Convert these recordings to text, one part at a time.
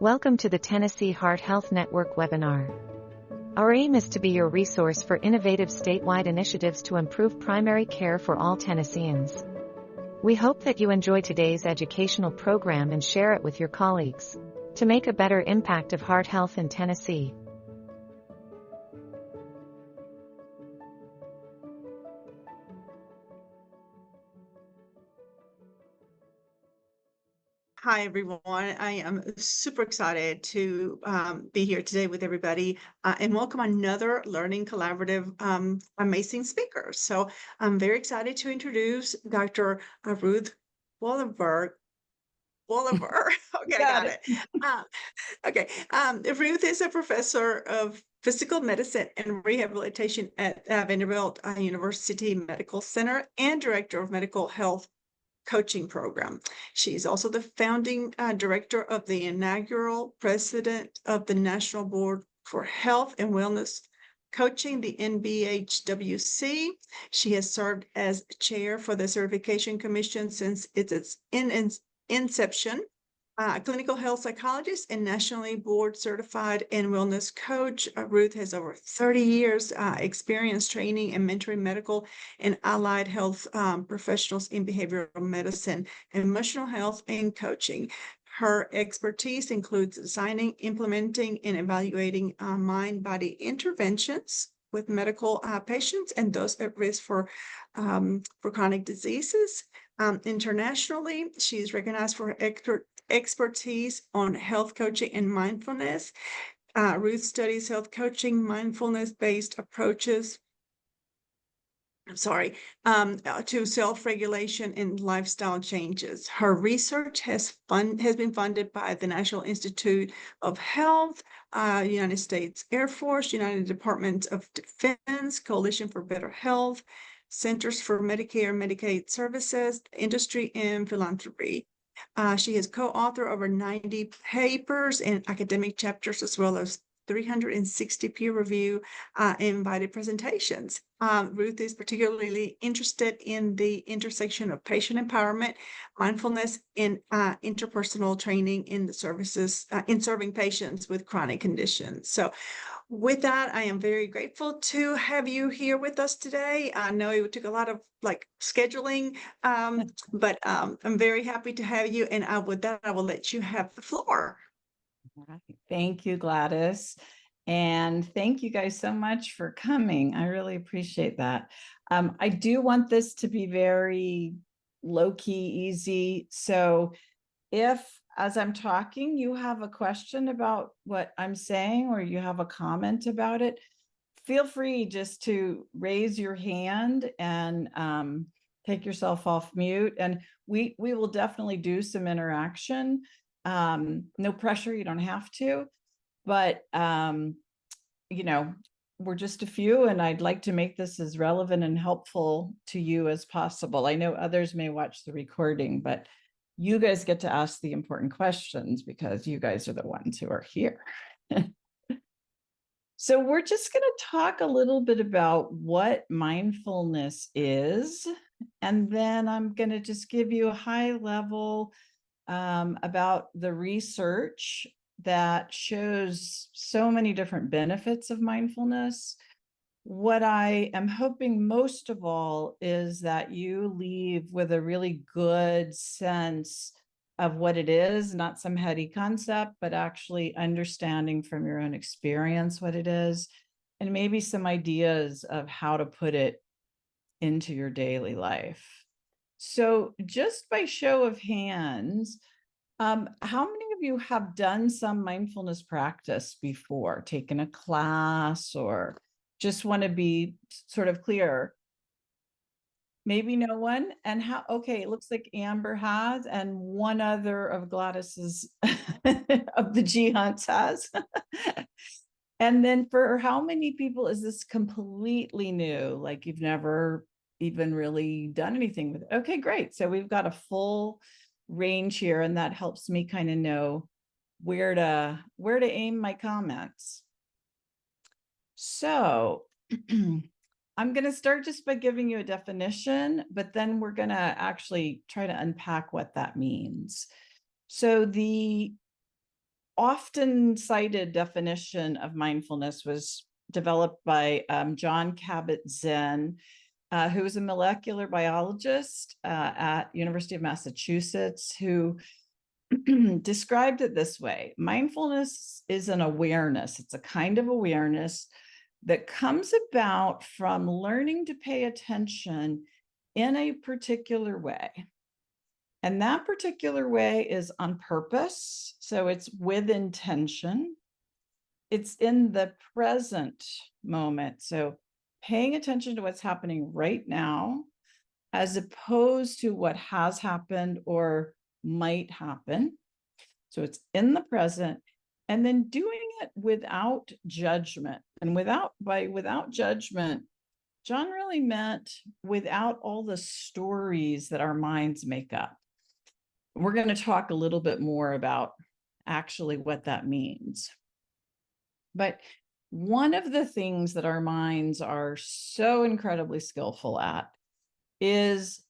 Welcome to the Tennessee Heart Health Network webinar. Our aim is to be your resource for innovative statewide initiatives to improve primary care for all Tennesseans. We hope that you enjoy today's educational program and share it with your colleagues to make a better impact of heart health in Tennessee. Hi, everyone. I am super excited to be here today with everybody and welcome another Learning Collaborative amazing speaker. So I'm very excited to introduce Dr. Ruth Wallenberg. Okay, I got it. Okay. Ruth is a professor of physical medicine and rehabilitation at Vanderbilt University Medical Center and director of medical health coaching program. She's also the founding director of the inaugural president of the National Board for Health and Wellness Coaching, the NBHWC. She has served as chair for the Certification Commission since its inception. Clinical health psychologist and nationally board certified and wellness coach. Ruth has over 30 years experience training and mentoring medical and allied health professionals in behavioral medicine, emotional health, and coaching. Her expertise includes designing, implementing, and evaluating mind-body interventions with medical patients and those at risk for chronic diseases. Internationally, she is recognized for her expertise on health coaching and mindfulness. Ruth studies health coaching, mindfulness-based approaches to self-regulation and lifestyle changes. Her research has been funded by the National Institute of Health, United States Air Force, United Department of Defense, Coalition for Better Health, Centers for Medicare and Medicaid Services, Industry, and Philanthropy. She has co-authored over 90 papers and academic chapters, as well as 360 peer-review invited presentations. Ruth is particularly interested in the intersection of patient empowerment, mindfulness, and interpersonal training in the services in serving patients with chronic conditions. So with that, I am very grateful to have you here with us today. I know it took a lot of scheduling, but I'm very happy to have you. And with that, I will let you have the floor. Thank you, Gladys. And thank you guys so much for coming. I really appreciate that. I do want this to be very low-key, easy. So if, as I'm talking, you have a question about what I'm saying or you have a comment about it, feel free just to raise your hand and take yourself off mute. And we will definitely do some interaction. No pressure, you don't have to, but we're just a few, and I'd like to make this as relevant and helpful to you as possible. I know others may watch the recording, but you guys get to ask the important questions because you guys are the ones who are here. So we're just going to talk a little bit about what mindfulness is, and then I'm going to just give you a high level about the research that shows so many different benefits of mindfulness. What I am hoping most of all is that you leave with a really good sense of what it is, not some heady concept, but actually understanding from your own experience what it is, and maybe some ideas of how to put it into your daily life. So just by show of hands, how many of you have done some mindfulness practice before, taken a class, or just want to be sort of clear? Maybe no one. And how, okay, it looks like Amber has, and one other of Gladys's of the G Hunts has. And then for how many people is this completely new? Like you've never even really done anything with it? Okay, great. So we've got a full range here, and that helps me kind of know where to aim my comments. So I'm going to start just by giving you a definition, but then we're going to actually try to unpack what that means. So the often cited definition of mindfulness was developed by John Kabat-Zinn, who was a molecular biologist at University of Massachusetts, who described it this way. Mindfulness is an awareness. It's a kind of awareness that comes about from learning to pay attention in a particular way. And that particular way is on purpose. So it's with intention. It's in the present moment. So paying attention to what's happening right now, as opposed to what has happened or might happen. So it's in the present, and then doing it without judgment. And without judgment, John really meant without all the stories that our minds make up. We're going to talk a little bit more about actually what that means. But one of the things that our minds are so incredibly skillful at is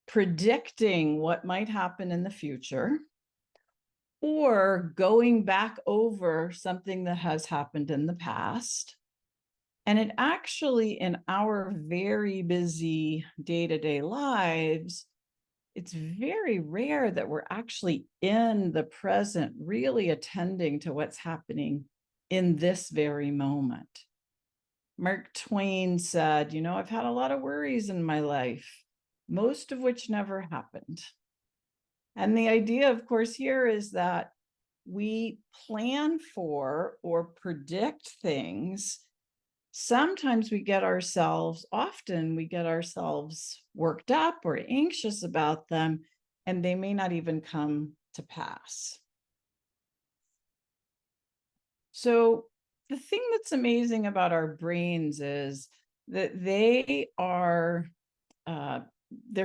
predicting what might happen in the future, or going back over something that has happened in the past. And it actually, in our very busy day-to-day lives, it's very rare that we're actually in the present, really attending to what's happening in this very moment. Mark Twain said, I've had a lot of worries in my life, most of which never happened. And the idea, of course, here is that we plan for or predict things. Sometimes often we get ourselves worked up or anxious about them, and they may not even come to pass. So the thing that's amazing about our brains is that they're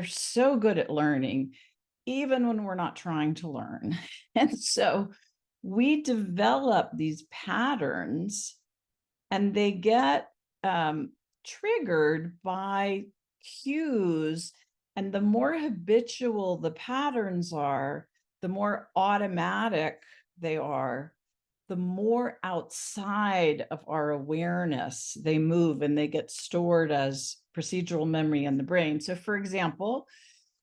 so good at learning, even when we're not trying to learn. And so we develop these patterns, and they get triggered by cues. And the more habitual the patterns are, the more automatic they are, the more outside of our awareness they move, and they get stored as procedural memory in the brain. So, for example,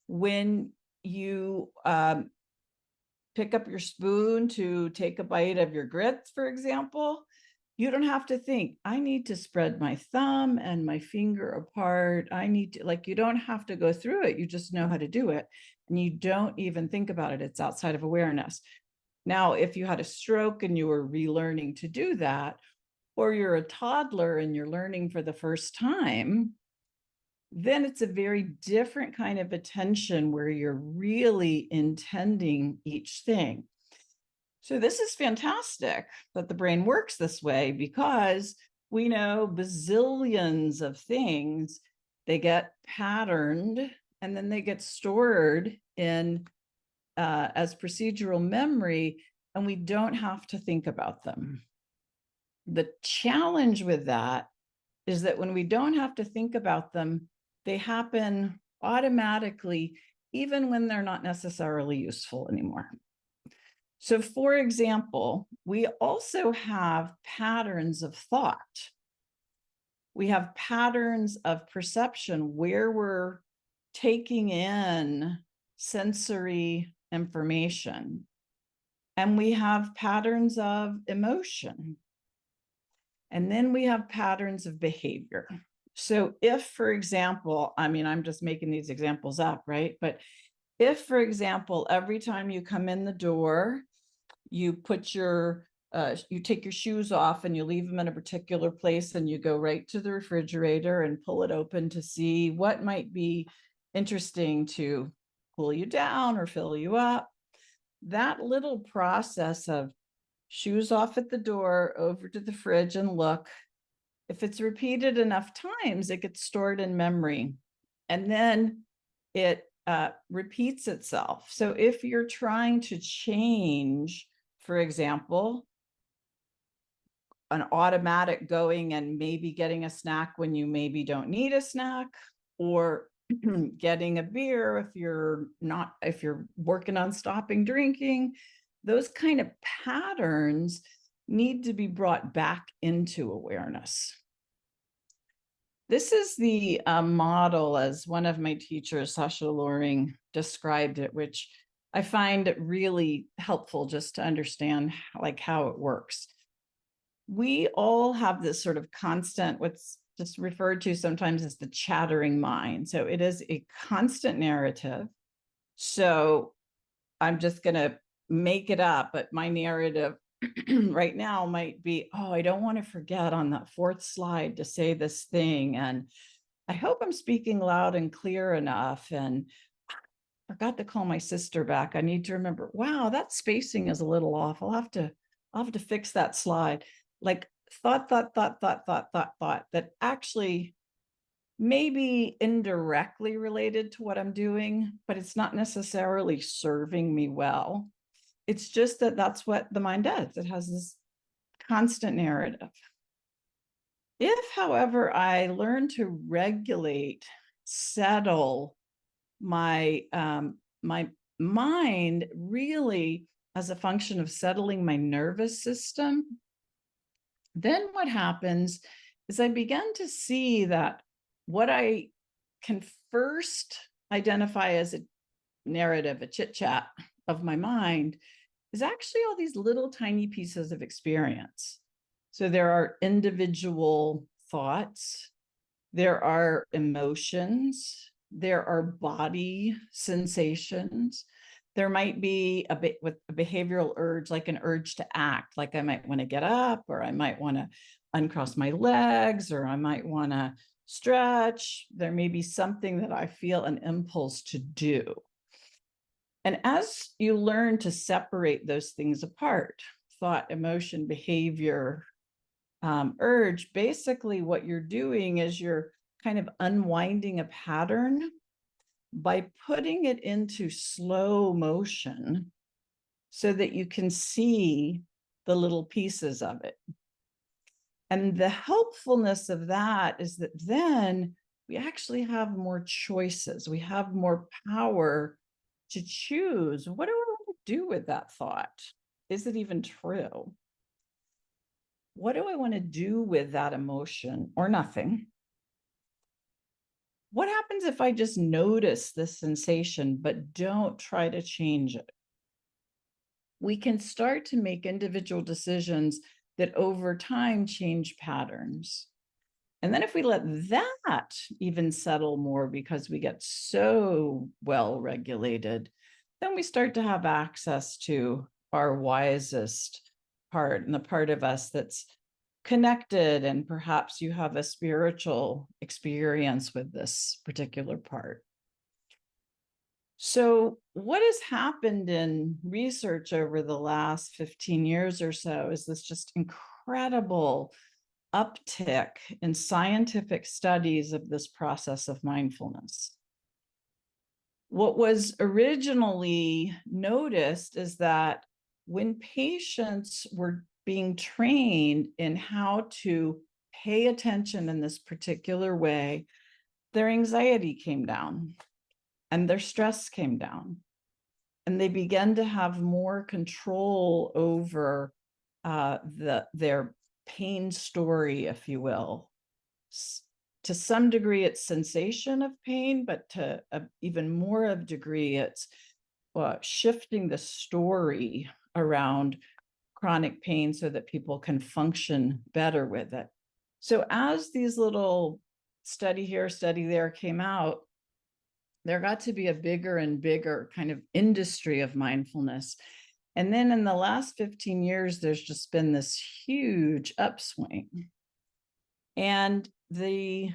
when you pick up your spoon to take a bite of your grits, for example, you don't have to think, I need to spread my thumb and my finger apart. You don't have to go through it. You just know how to do it. And you don't even think about it. It's outside of awareness. Now, if you had a stroke and you were relearning to do that, or you're a toddler and you're learning for the first time, then it's a very different kind of attention where you're really intending each thing. So this is fantastic that the brain works this way, because we know bazillions of things, they get patterned and then they get stored in as procedural memory, and we don't have to think about them. The challenge with that is that when we don't have to think about them, they happen automatically, even when they're not necessarily useful anymore. So, for example, we also have patterns of thought. We have patterns of perception where we're taking in sensory information. And we have patterns of emotion. And then we have patterns of behavior. So if, for example, I'm just making these examples up, right? But if, for example, every time you come in the door, you put you take your shoes off and you leave them in a particular place, and you go right to the refrigerator and pull it open to see what might be interesting to cool you down or fill you up. That little process of shoes off at the door, over to the fridge and look, if it's repeated enough times, it gets stored in memory, and then it repeats itself. So if you're trying to change, for example, an automatic going and maybe getting a snack when you maybe don't need a snack, or getting a beer if you're working on stopping drinking, those kind of patterns need to be brought back into awareness. This is the model, as one of my teachers, Sasha Loring, described it, which I find really helpful just to understand how it works. We all have this sort of constant, what's just referred to sometimes as the chattering mind. So it is a constant narrative. So I'm just going to make it up, but my narrative right now might be, oh, I don't want to forget on that fourth slide to say this thing. And I hope I'm speaking loud and clear enough. And I forgot to call my sister back. I need to remember, wow, that spacing is a little off. I'll have to fix that slide. Like thought that actually maybe indirectly related to what I'm doing, but it's not necessarily serving me well. It's just that that's what the mind does. It has this constant narrative. If, however, I learn to regulate, settle my my mind really as a function of settling my nervous system, then what happens is I begin to see that what I can first identify as a narrative, a chit chat of my mind, is actually all these little tiny pieces of experience. So there are individual thoughts, there are emotions, there are body sensations. There might be a bit with a behavioral urge, like an urge to act, like I might want to get up, or I might want to uncross my legs, or I might want to stretch. There may be something that I feel an impulse to do. And as you learn to separate those things apart, thought, emotion, behavior, urge, basically what you're doing is you're kind of unwinding a pattern by putting it into slow motion so that you can see the little pieces of it. And the helpfulness of that is that then we actually have more choices. We have more power to choose. What do I want to do with that thought? Is it even true? What do I want to do with that emotion or nothing? What happens if I just notice the sensation but don't try to change it? We can start to make individual decisions that over time change patterns. And then if we let that even settle more because we get so well regulated, then we start to have access to our wisest part and the part of us that's connected, and perhaps you have a spiritual experience with this particular part. So what has happened in research over the last 15 years or so is this just incredible uptick in scientific studies of this process of mindfulness. What was originally noticed is that when patients were being trained in how to pay attention in this particular way, their anxiety came down and their stress came down, and they began to have more control over their pain story, if you will. To some degree, it's sensation of pain, but to even more of degree, it's shifting the story around chronic pain so that people can function better with it. So as these little study here, study there came out, there got to be a bigger and bigger kind of industry of mindfulness. And then in the last 15 years, there's just been this huge upswing. And the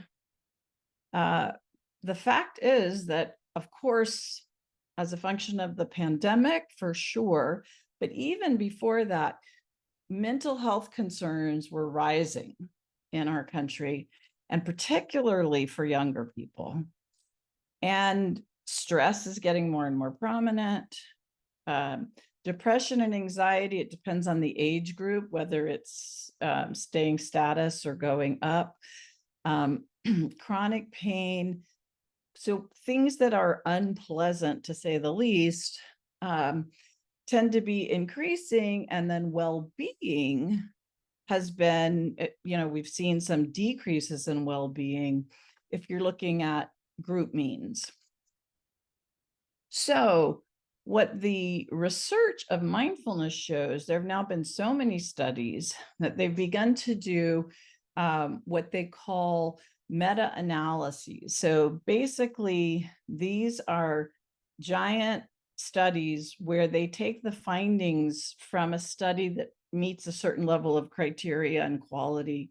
fact is that, of course, as a function of the pandemic, for sure, but even before that, mental health concerns were rising in our country, and particularly for younger people. And stress is getting more and more prominent. Depression and anxiety, it depends on the age group, whether it's staying status or going up. Chronic pain. So things that are unpleasant, to say the least, tend to be increasing, and then well-being has been, we've seen some decreases in well-being if you're looking at group means. So what the research of mindfulness shows, there have now been so many studies that they've begun to do what they call meta-analyses. So basically, these are giant studies where they take the findings from a study that meets a certain level of criteria and quality,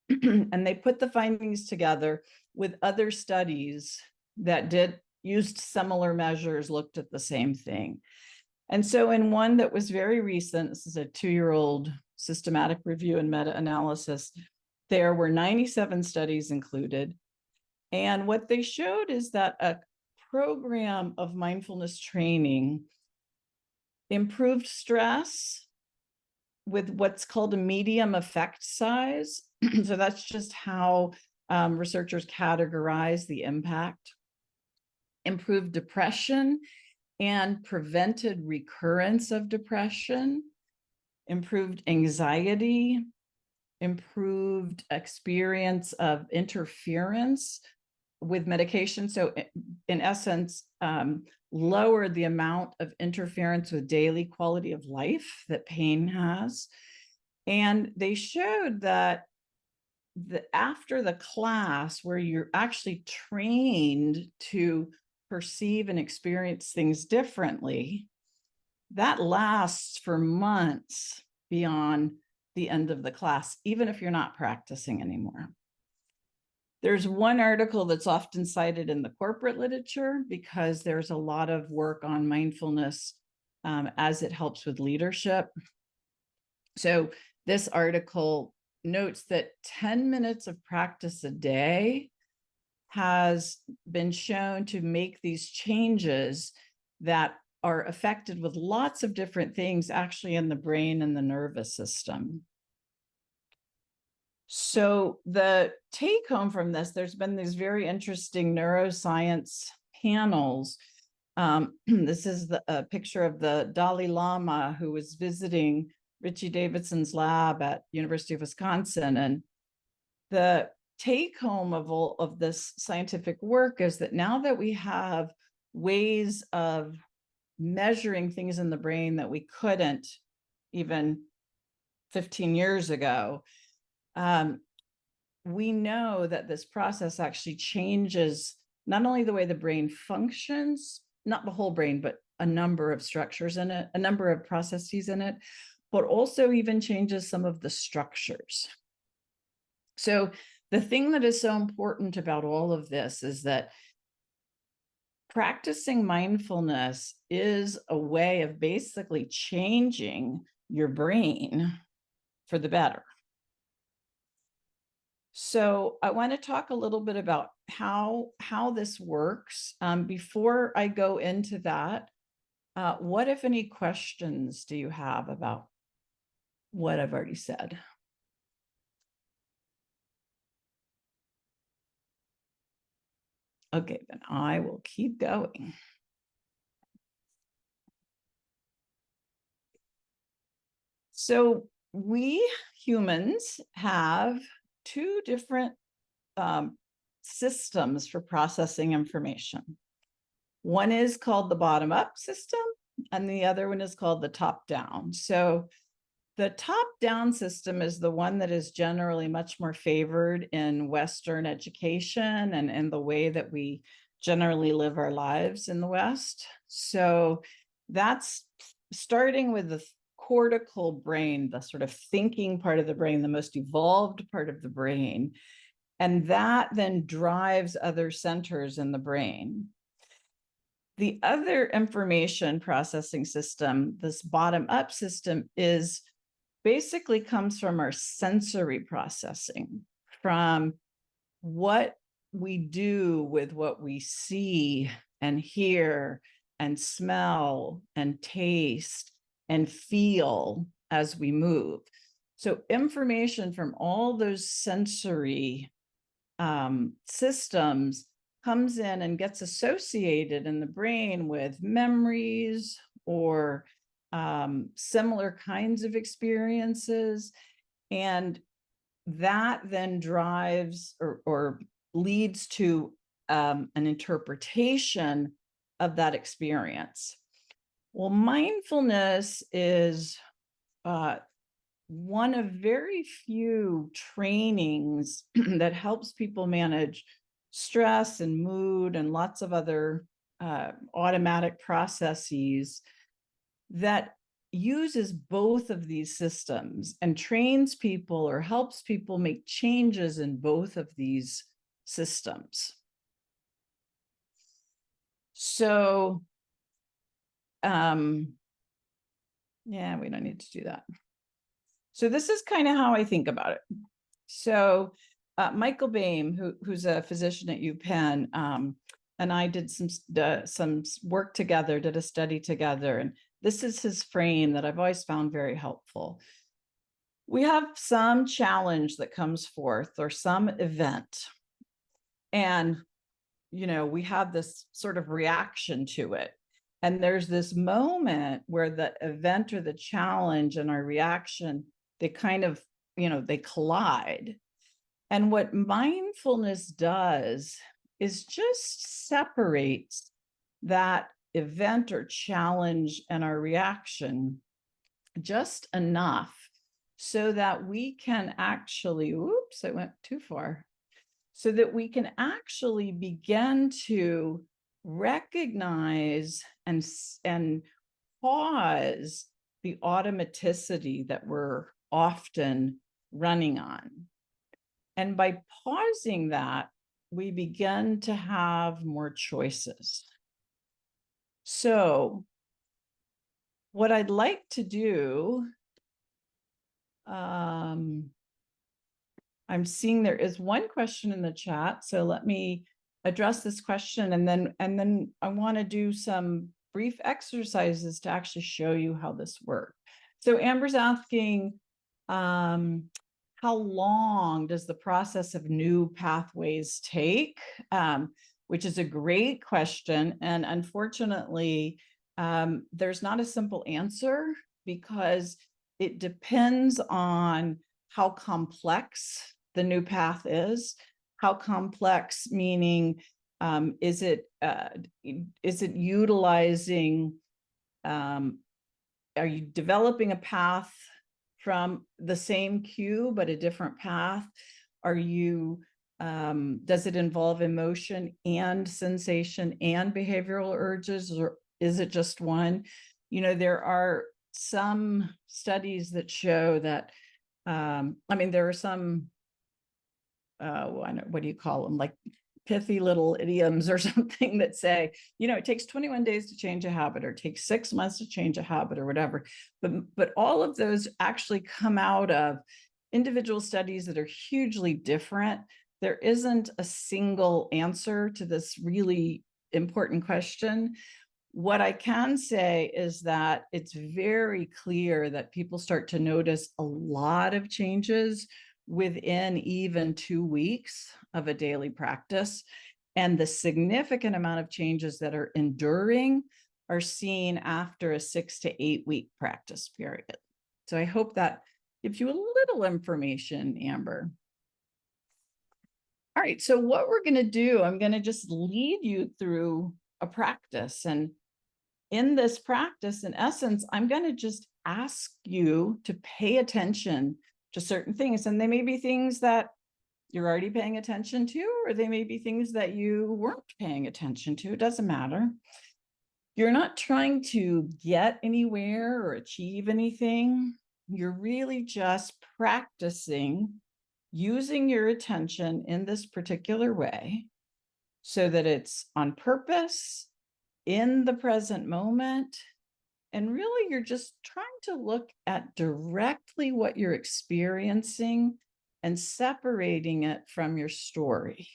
and they put the findings together with other studies that used similar measures, looked at the same thing. And so in one that was very recent, this is a 2-year-old systematic review and meta-analysis, there were 97 studies included. And what they showed is that a program of mindfulness training improved stress with what's called a medium effect size. So that's just how researchers categorize the impact. Improved depression and prevented recurrence of depression, improved anxiety, improved experience of interference with medication. So in essence, lowered the amount of interference with daily quality of life that pain has. And they showed that after the class, where you're actually trained to perceive and experience things differently, that lasts for months beyond the end of the class, even if you're not practicing anymore. There's one article that's often cited in the corporate literature because there's a lot of work on mindfulness as it helps with leadership. So this article notes that 10 minutes of practice a day has been shown to make these changes that are affected with lots of different things actually in the brain and the nervous system. So the take home from this, there's been these very interesting neuroscience panels. This is a picture of the Dalai Lama who was visiting Richie Davidson's lab at University of Wisconsin. And the take home of all of this scientific work is that now that we have ways of measuring things in the brain that we couldn't even 15 years ago, we know that this process actually changes not only the way the brain functions, not the whole brain, but a number of structures in it, a number of processes in it, but also even changes some of the structures. So the thing that is so important about all of this is that practicing mindfulness is a way of basically changing your brain for the better. So I want to talk a little bit about how this works. Before I go into that, what, if any, questions do you have about what I've already said? Okay, then I will keep going. So we humans have two different systems for processing information. One is called the bottom-up system, and the other one is called the top-down. So the top-down system is the one that is generally much more favored in Western education and in the way that we generally live our lives in the West. So that's starting with the cortical brain, the sort of thinking part of the brain, the most evolved part of the brain. And that then drives other centers in the brain. The other information processing system, this bottom-up system, basically comes from our sensory processing, from what we do with what we see and hear and smell and taste and feel as we move. So information from all those sensory systems comes in and gets associated in the brain with memories or similar kinds of experiences. And that then drives or leads to an interpretation of that experience. Well, mindfulness is one of very few trainings that helps people manage stress and mood and lots of other automatic processes that uses both of these systems and trains people or helps people make changes in both of these systems. So, yeah, we don't need to do that. So this is kind of how I think about it. So Michael Boehm, who's a physician at UPenn, and I did some work together, did a study together, and this is his frame that I've always found very helpful. We have some challenge that comes forth or some event, and we have this sort of reaction to it. And there's this moment where the event or the challenge and our reaction, they kind of, they collide. And what mindfulness does is just separates that event or challenge and our reaction just enough so that we can actually, oops, I went too far, so that we can actually begin to recognize and pause the automaticity that we're often running on. And by pausing that, we begin to have more choices. So what I'd like to do, I'm seeing there is one question in the chat, so let me address this question, and then I want to do some brief exercises to actually show you how this works. So Amber's asking, how long does the process of new pathways take? Which is a great question, and unfortunately, there's not a simple answer because it depends on how complex the new path is. How complex meaning, is it utilizing, are you developing a path from the same cue but a different path? Are you, does it involve emotion and sensation and behavioral urges, or is it just one? There are some studies that show that, there are some, what do you call them? Like pithy little idioms or something that say, it takes 21 days to change a habit, or it takes 6 months to change a habit, or whatever. But all of those actually come out of individual studies that are hugely different. There isn't a single answer to this really important question. What I can say is that it's very clear that people start to notice a lot of changes within even 2 weeks of a daily practice. And the significant amount of changes that are enduring are seen after a 6 to 8 week practice period. So I hope that gives you a little information, Amber. All right, so what we're going to do, I'm going to just lead you through a practice. And in this practice, in essence, I'm going to just ask you to pay attention to certain things. And they may be things that you're already paying attention to, or they may be things that you weren't paying attention to. It doesn't matter. You're not trying to get anywhere or achieve anything. You're really just practicing using your attention in this particular way so that it's on purpose, in the present moment. And really, you're just trying to look at directly what you're experiencing and separating it from your story.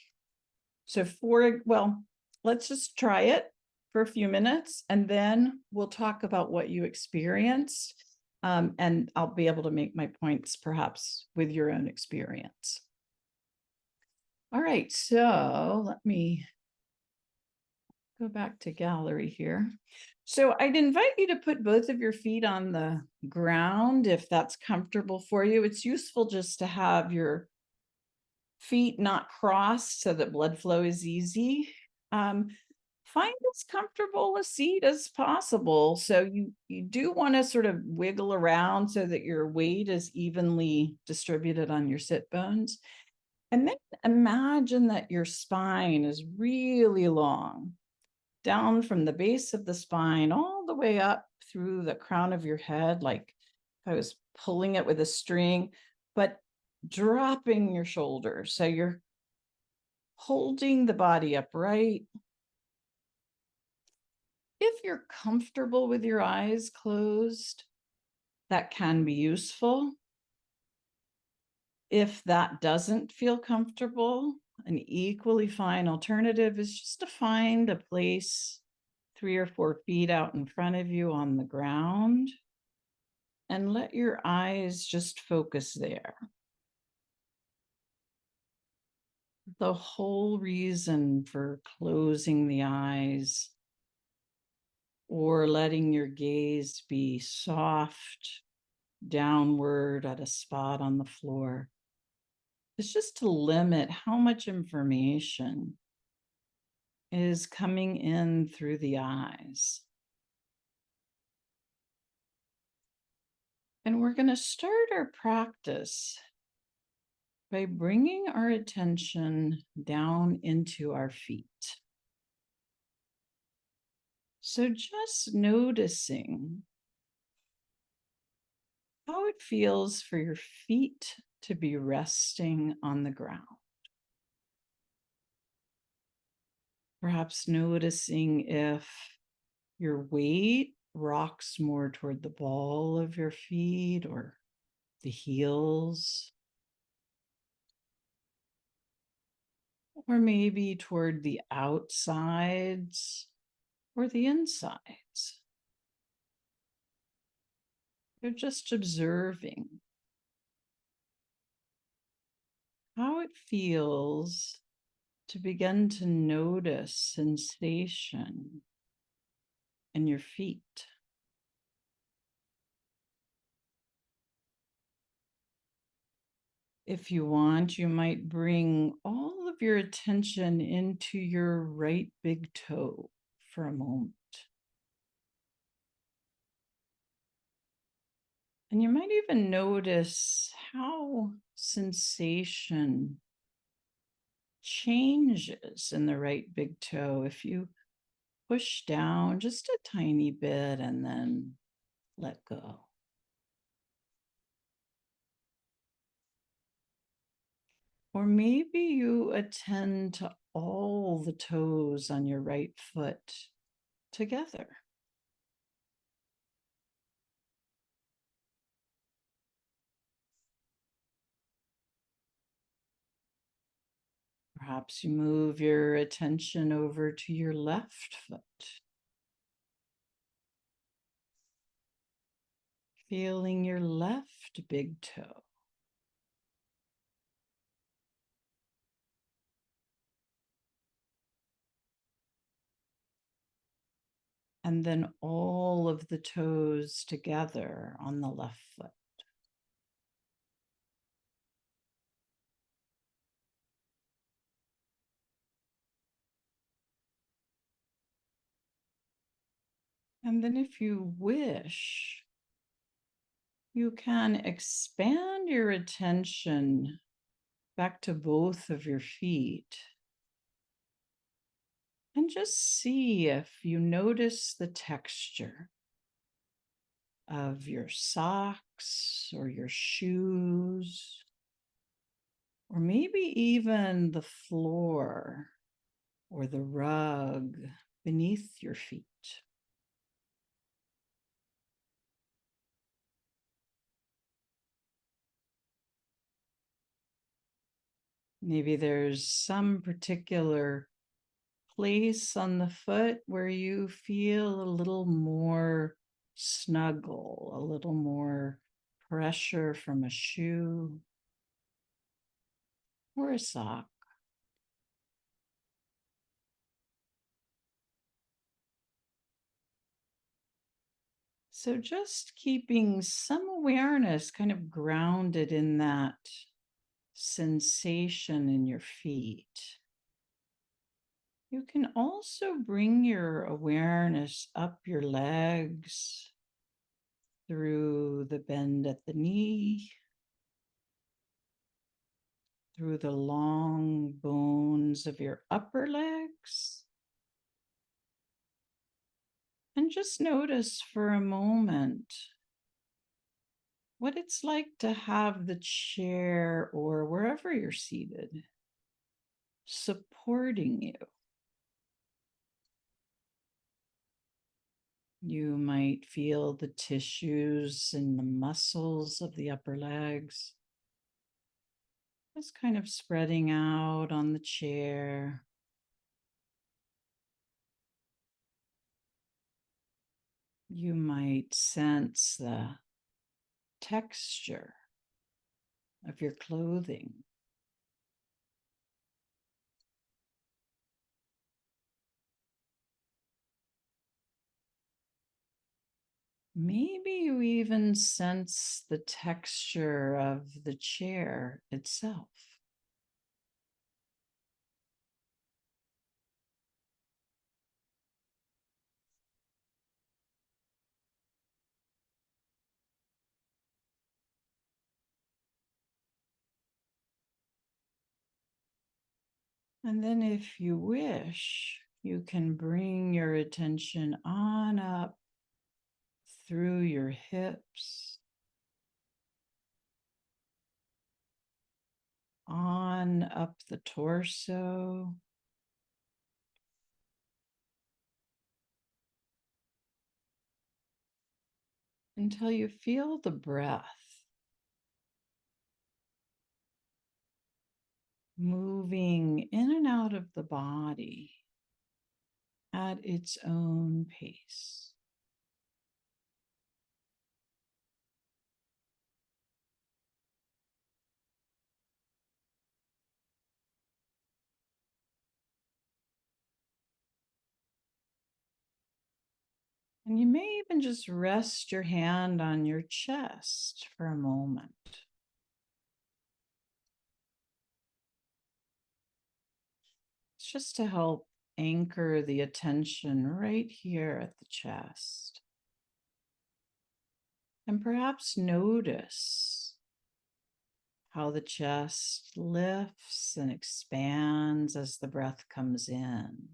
So let's just try it for a few minutes, and then we'll talk about what you experienced. And I'll be able to make my points perhaps with your own experience. All right, so let me go back to gallery here. So I'd invite you to put both of your feet on the ground if that's comfortable for you. It's useful just to have your feet not crossed so that blood flow is easy. Find as comfortable a seat as possible. So you do want to sort of wiggle around so that your weight is evenly distributed on your sit bones. And then imagine that your spine is really long, down from the base of the spine all the way up through the crown of your head, like I was pulling it with a string, but dropping your shoulders. So you're holding the body upright. If you're comfortable with your eyes closed, that can be useful. If that doesn't feel comfortable, an equally fine alternative is just to find a place 3 or 4 feet out in front of you on the ground and let your eyes just focus there. The whole reason for closing the eyes or letting your gaze be soft downward at a spot on the floor is just to limit how much information is coming in through the eyes. And we're going to start our practice by bringing our attention down into our feet. So just noticing how it feels for your feet to be resting on the ground. Perhaps noticing if your weight rocks more toward the ball of your feet or the heels, or maybe toward the outsides or the insides. You're just observing how it feels to begin to notice sensation in your feet. If you want, you might bring all of your attention into your right big toe for a moment. And you might even notice how sensation changes in the right big toe if you push down just a tiny bit and then let go. Or maybe you attend to all the toes on your right foot together. Perhaps you move your attention over to your left foot, feeling your left big toe. And then all of the toes together on the left foot. And then if you wish, you can expand your attention back to both of your feet and just see if you notice the texture of your socks or your shoes, or maybe even the floor or the rug beneath your feet. Maybe there's some particular place on the foot where you feel a little more snuggle, a little more pressure from a shoe or a sock. So just keeping some awareness kind of grounded in that sensation in your feet. You can also bring your awareness up your legs through the bend at the knee, through the long bones of your upper legs. And just notice for a moment what it's like to have the chair or wherever you're seated supporting you. You might feel the tissues and the muscles of the upper legs just kind of spreading out on the chair. You might sense the texture of your clothing. Maybe you even sense the texture of the chair itself. And then, if you wish, you can bring your attention on up through your hips, on up the torso, until you feel the breath moving in and out of the body at its own pace. And you may even just rest your hand on your chest for a moment. It's just to help anchor the attention right here at the chest. And perhaps notice how the chest lifts and expands as the breath comes in,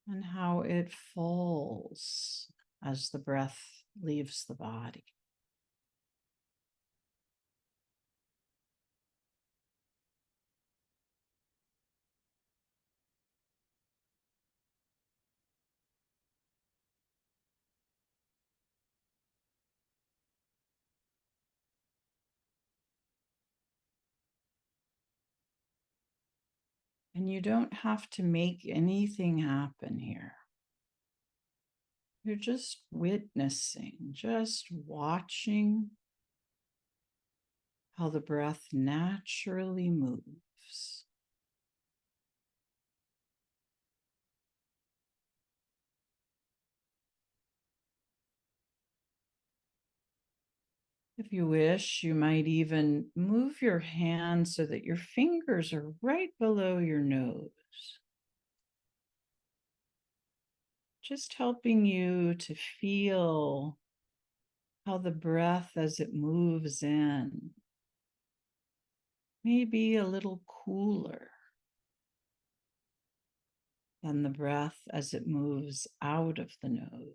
and how it falls as the breath leaves the body. And you don't have to make anything happen here. You're just witnessing, just watching how the breath naturally moves. If you wish, you might even move your hands so that your fingers are right below your nose, just helping you to feel how the breath as it moves in may be a little cooler than the breath as it moves out of the nose.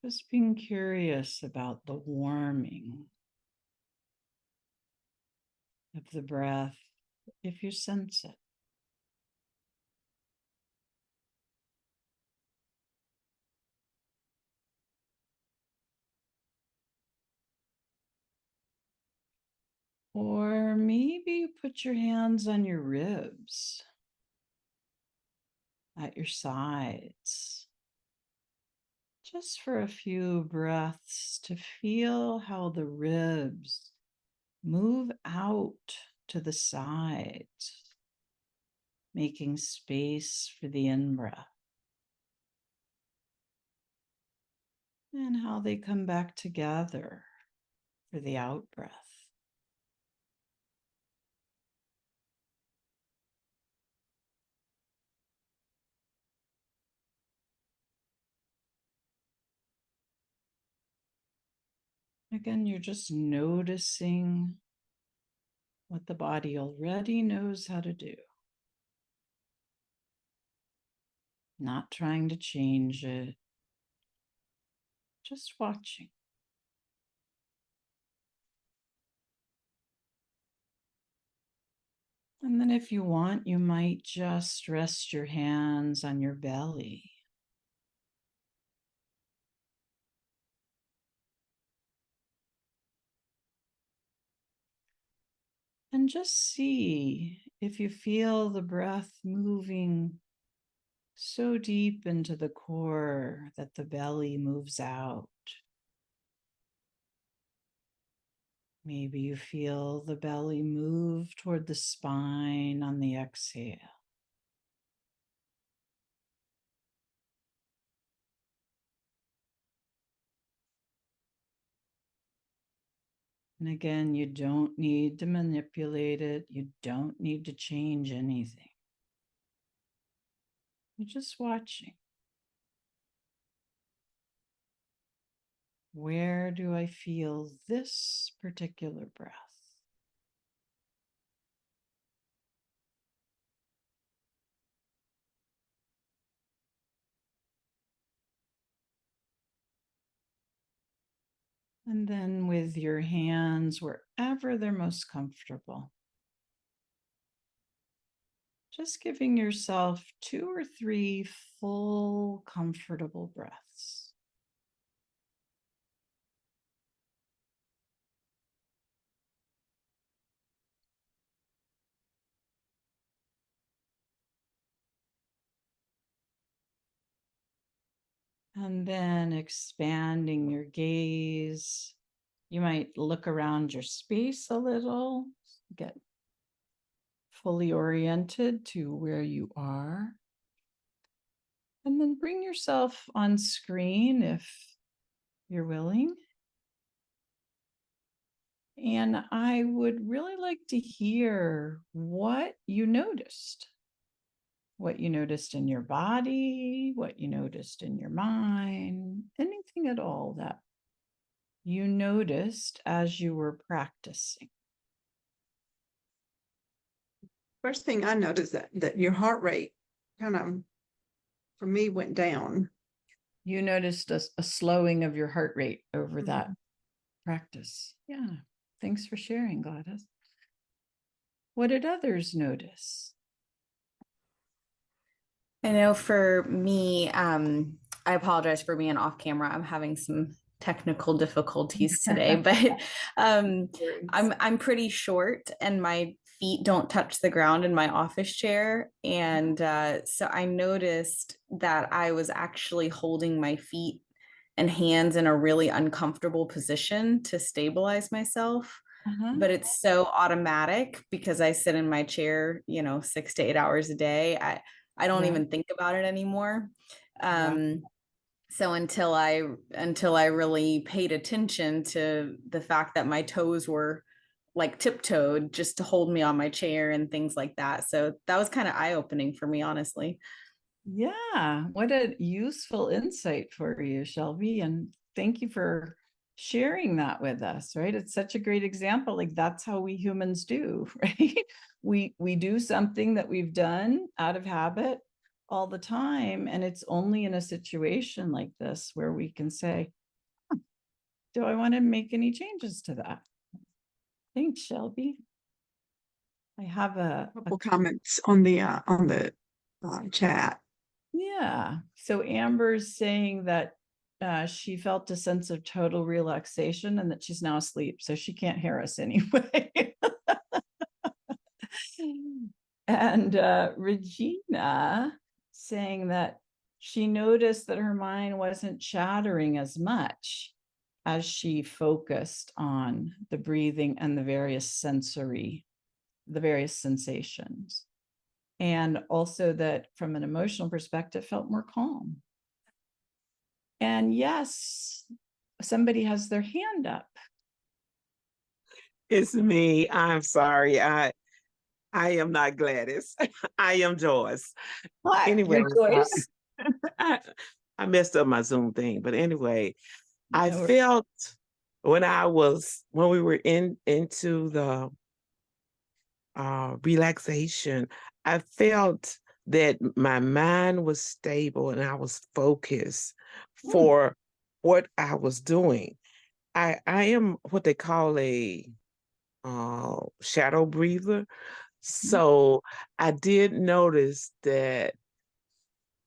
Just being curious about the warming of the breath, if you sense it. Or maybe you put your hands on your ribs at your sides. Just for a few breaths to feel how the ribs move out to the sides, making space for the in-breath. And how they come back together for the out-breath. Again, you're just noticing what the body already knows how to do. Not trying to change it, just watching. And then if you want, you might just rest your hands on your belly. And just see if you feel the breath moving so deep into the core that the belly moves out. Maybe you feel the belly move toward the spine on the exhale. And again, you don't need to manipulate it. You don't need to change anything. You're just watching. Where do I feel this particular breath? And then with your hands wherever they're most comfortable, just giving yourself 2 or 3 full, comfortable breaths. And then expanding your gaze. You might look around your space a little, get fully oriented to where you are. And then bring yourself on screen if you're willing. And I would really like to hear what you noticed. What you noticed in your body, what you noticed in your mind, anything at all that you noticed as you were practicing. First thing I noticed that your heart rate kind of, for me, went down. You noticed a slowing of your heart rate over that practice. Yeah. Thanks for sharing, Gladys. What did others notice? I know for me, I apologize for being off camera. I'm having some technical difficulties today, but I'm pretty short and my feet don't touch the ground in my office chair. And so I noticed that I was actually holding my feet and hands in a really uncomfortable position to stabilize myself. But it's so automatic because I sit in my chair, 6 to 8 hours a day. I don't even think about it anymore. So until I really paid attention to the fact that my toes were like tiptoed just to hold me on my chair and things like that. So that was kind of eye-opening for me, honestly. Yeah, what a useful insight for you, Shelby. And thank you for sharing that with us, right? It's such a great example. Like that's how we humans do, right? We do something that we've done out of habit all the time. And it's only in a situation like this where we can say, do I want to make any changes to that? Thanks, Shelby. I have a couple comments on the chat. Yeah. So Amber's saying that she felt a sense of total relaxation and that she's now asleep, so she can't hear us anyway. And Regina saying that she noticed that her mind wasn't chattering as much as she focused on the breathing and the various sensations. And also that from an emotional perspective, felt more calm. And yes, somebody has their hand up. It's me. I'm sorry. I am not Gladys. I am Joyce. What? Anyway, Your choice? I, I messed up my Zoom thing, but anyway, I No. felt when we were into the relaxation, I felt that my mind was stable and I was focused for what I was doing. I am what they call a shadow breather. So I did notice that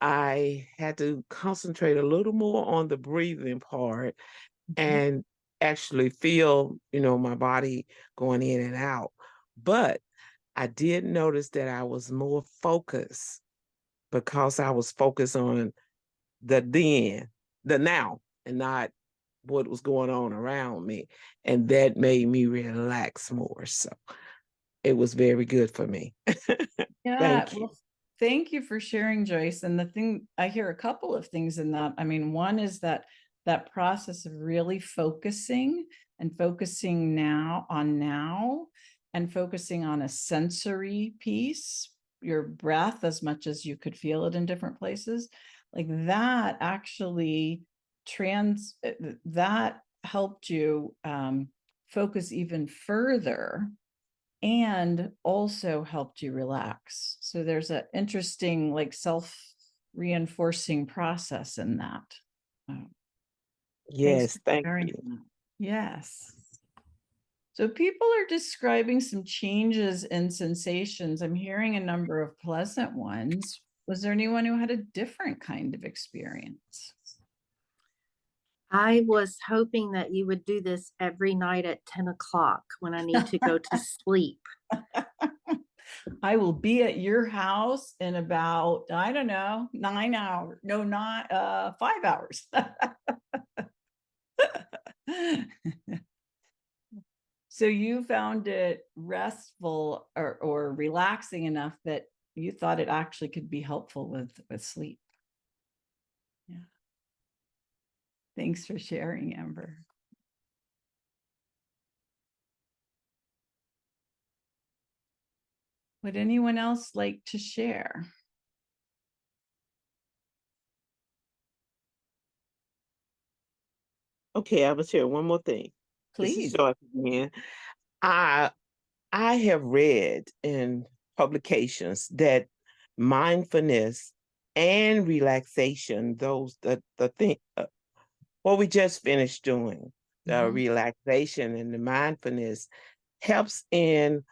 I had to concentrate a little more on the breathing part and actually feel, my body going in and out. But I did notice that I was more focused because I was focused on the now, and not what was going on around me. And that made me relax more. So it was very good for me. Yeah, Thank you. well, thank you for sharing, Joyce. And the thing, I hear a couple of things in that. I mean, one is that process of really focusing now and focusing on a sensory piece, your breath, as much as you could feel it in different places, like that actually that helped you focus even further and also helped you relax. So there's an interesting, like, self-reinforcing process in that. Yes, thank you. That. Yes. So people are describing some changes in sensations. I'm hearing a number of pleasant ones. Was there anyone who had a different kind of experience? I was hoping that you would do this every night at 10 o'clock when I need to go to sleep. I will be at your house in about, I don't know, 9 hours. No, not 5 hours. So you found it restful or relaxing enough that you thought it actually could be helpful with sleep. Yeah. Thanks for sharing, Amber. Would anyone else like to share? Okay, I will share one more thing. This is Please. Joyce again. I have read in publications that mindfulness and relaxation, the thing, what we just finished doing, the relaxation and the mindfulness helps in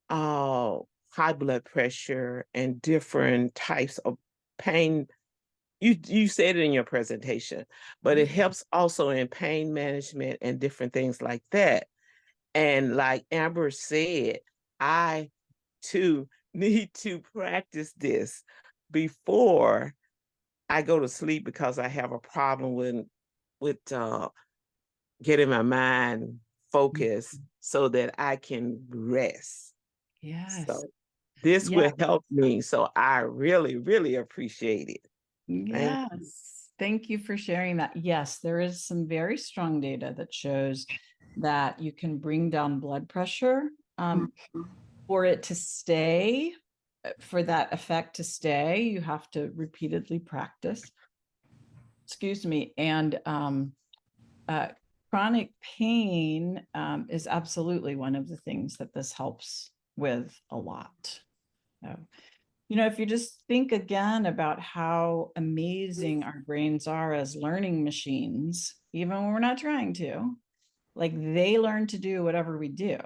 high blood pressure and different types of pain. You said it in your presentation, but it helps also in pain management and different things like that. And like Amber said, I too need to practice this before I go to sleep because I have a problem with getting my mind focused so that I can rest. Yes. So this will help me. So I really, really appreciate it. Yes. Thank you for sharing that. Yes, there is some very strong data that shows that you can bring down blood pressure for it to stay, for that effect to stay. You have to repeatedly practice. Excuse me. And chronic pain is absolutely one of the things that this helps with a lot. So, if you just think again about how amazing our brains are as learning machines, even when we're not trying to, like, they learn to do whatever we do.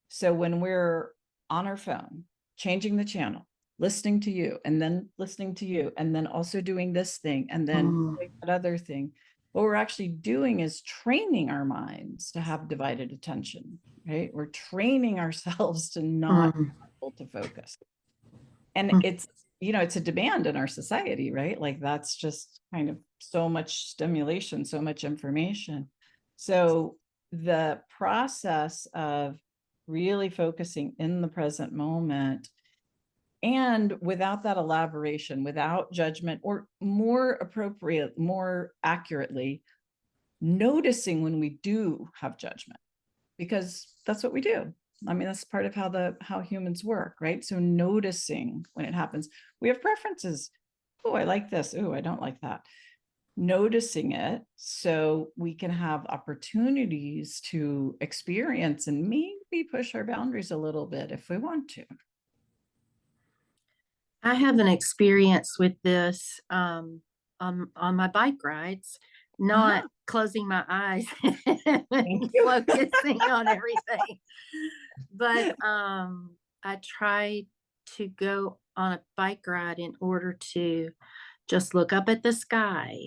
So when we're on our phone, changing the channel, listening to you, and then listening to you, and then also doing this thing, and then doing that other thing, what we're actually doing is training our minds to have divided attention, right? We're training ourselves to not be able to focus. And it's it's a demand in our society, right? Like that's just kind of so much stimulation, so much information. So the process of really focusing in the present moment, and without that elaboration, without judgment, or more appropriate, more accurately, noticing when we do have judgment, because that's what we do. I mean, that's part of how humans work, right? So noticing when it happens, we have preferences. Oh, I like this. Oh, I don't like that. Noticing it so we can have opportunities to experience and maybe push our boundaries a little bit if we want to. I have an experience with this on my bike rides, not closing my eyes and focusing on everything. But I try to go on a bike ride in order to just look up at the sky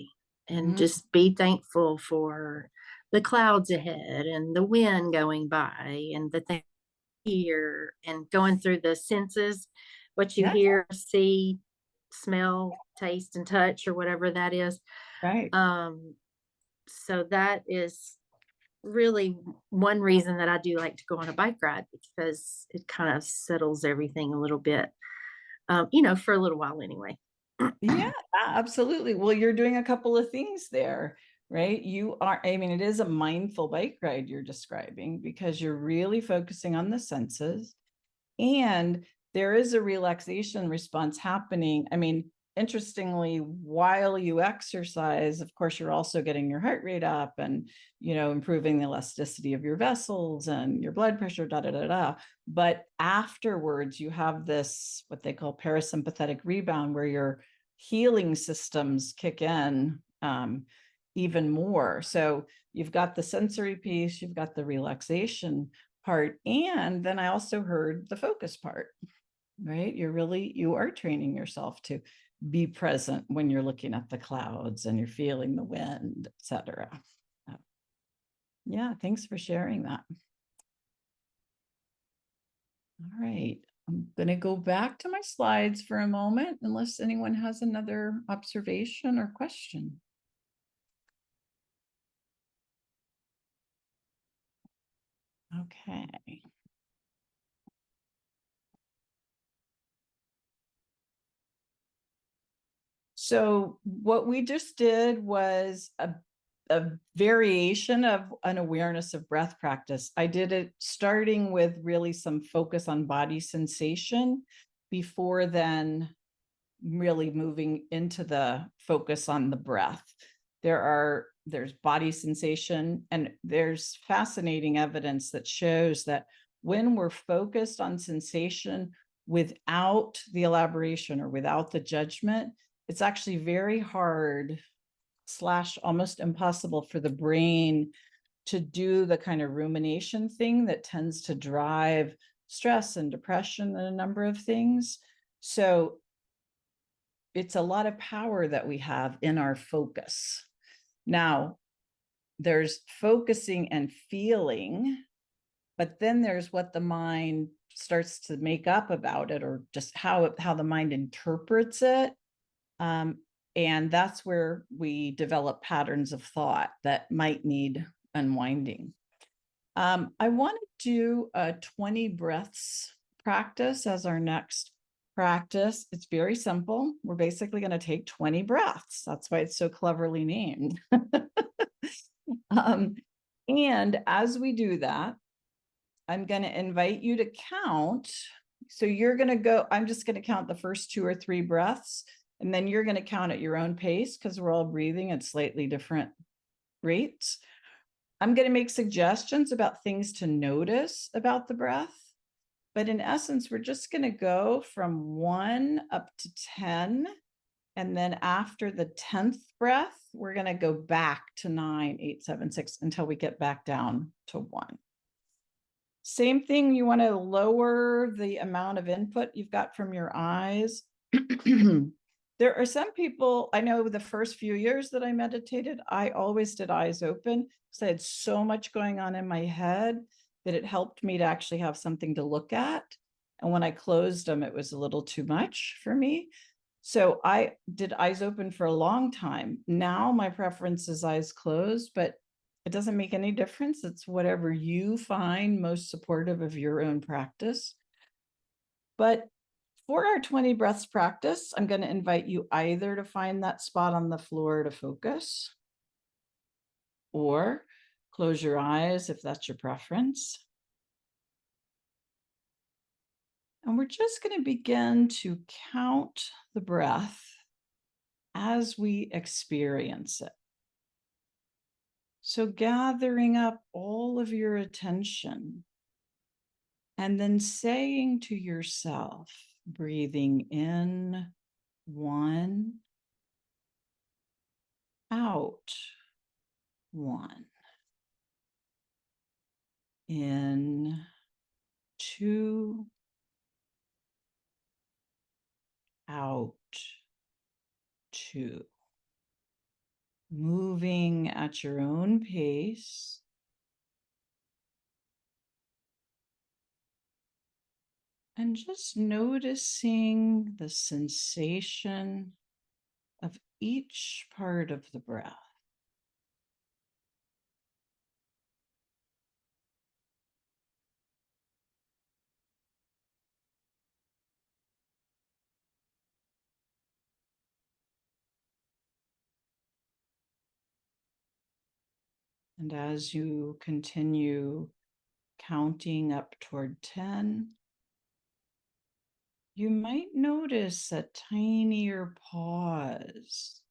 and just be thankful for the clouds ahead and the wind going by and the thing here, and going through the senses, what you hear, see, smell, taste, and touch, or whatever that is. Right. So that is really one reason that I do like to go on a bike ride, because it kind of settles everything a little bit, for a little while anyway. Yeah, absolutely. Well, you're doing a couple of things there, right? It is a mindful bike ride you're describing, because you're really focusing on the senses, and there is a relaxation response happening. I mean, interestingly, while you exercise, of course, you're also getting your heart rate up and, improving the elasticity of your vessels and your blood pressure, But afterwards, you have this, what they call parasympathetic rebound, where your healing systems kick in even more. So you've got the sensory piece, you've got the relaxation part, and then I also heard the focus part, right? You are training yourself to be present when you're looking at the clouds and you're feeling the wind, etc. Yeah, thanks for sharing that. All right, I'm going to go back to my slides for a moment, unless anyone has another observation or question. Okay. So what we just did was a variation of an awareness of breath practice. I did it starting with really some focus on body sensation, before then really moving into the focus on the breath. There's body sensation, and there's fascinating evidence that shows that when we're focused on sensation without the elaboration or without the judgment, it's actually very hard / almost impossible for the brain to do the kind of rumination thing that tends to drive stress and depression and a number of things. So it's a lot of power that we have in our focus. Now, there's focusing and feeling, but then there's what the mind starts to make up about it, or just how the mind interprets it. And that's where we develop patterns of thought that might need unwinding. I want to do a 20 breaths practice as our next practice. It's very simple. We're basically going to take 20 breaths. That's why it's so cleverly named. And as we do that, I'm going to invite you to count. So you're going to go, I'm just going to count the first 2 or 3 breaths. And then you're going to count at your own pace, because we're all breathing at slightly different rates. I'm going to make suggestions about things to notice about the breath. But in essence, we're just going to go from 1 up to 10. And then after the 10th breath, we're going to go back to 9, 8, 7, 6 until we get back down to 1. Same thing, you want to lower the amount of input you've got from your eyes. There are some people, I know the first few years that I meditated, I always did eyes open, because I had so much going on in my head that it helped me to actually have something to look at. And when I closed them, it was a little too much for me. So I did eyes open for a long time. Now my preference is eyes closed, but it doesn't make any difference. It's whatever you find most supportive of your own practice. But for our 20 breaths practice, I'm going to invite you either to find that spot on the floor to focus, or close your eyes if that's your preference. And we're just going to begin to count the breath as we experience it. So gathering up all of your attention and then saying to yourself, breathing in 1, out 1, in 2, out 2. Moving at your own pace. And just noticing the sensation of each part of the breath. And as you continue counting up toward 10, you might notice a tinier pause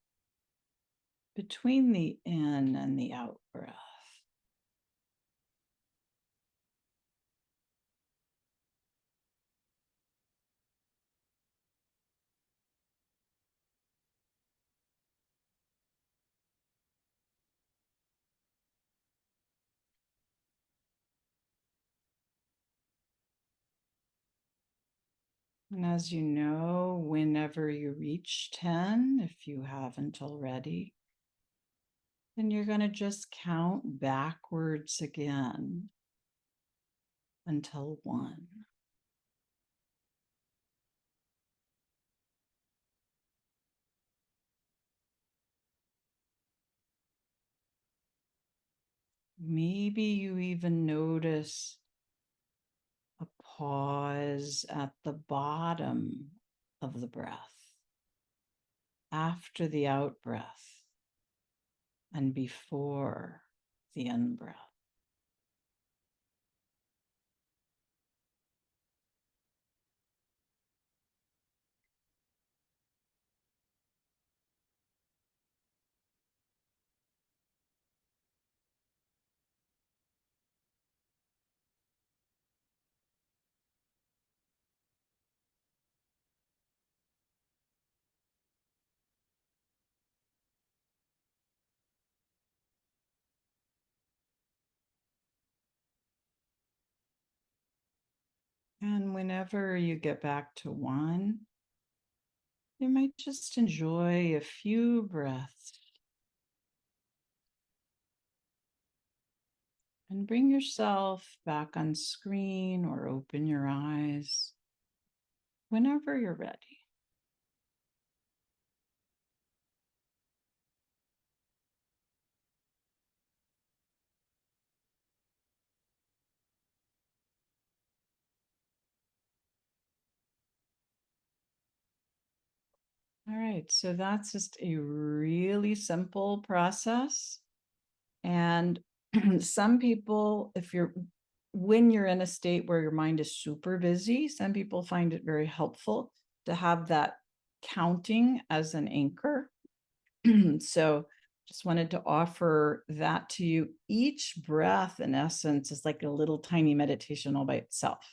between the in and the out breath. And as you know, whenever you reach 10, if you haven't already, then you're going to just count backwards again until 1. Maybe you even notice a pause at the bottom of the breath after the out breath and before the in breath. And whenever you get back to 1, you might just enjoy a few breaths and bring yourself back on screen or open your eyes whenever you're ready. All right, so that's just a really simple process. And some people, when you're in a state where your mind is super busy, some people find it very helpful to have that counting as an anchor. So just wanted to offer that to you. Each breath, in essence, is like a little tiny meditation all by itself,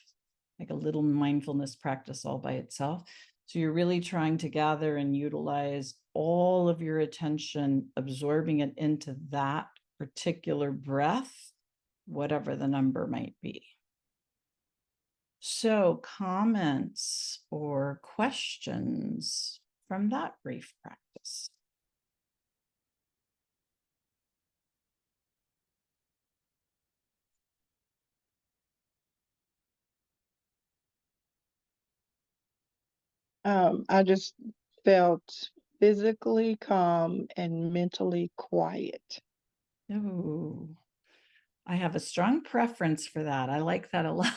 like a little mindfulness practice all by itself. So you're really trying to gather and utilize all of your attention, absorbing it into that particular breath, whatever the number might be. So comments or questions from that brief practice? I just felt physically calm and mentally quiet. Oh, I have a strong preference for that. I like that a lot.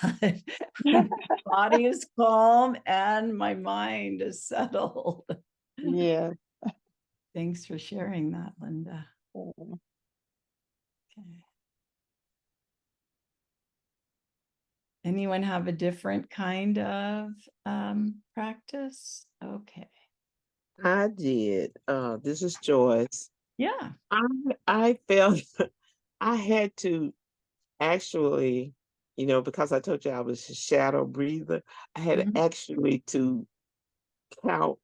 My body is calm and my mind is settled. Yeah. Thanks for sharing that, Linda. Mm. Okay. Anyone have a different kind of practice? Okay. I did. This is Joyce. Yeah. I felt I had to actually, because I told you I was a shadow breather, I had Mhm. actually to count.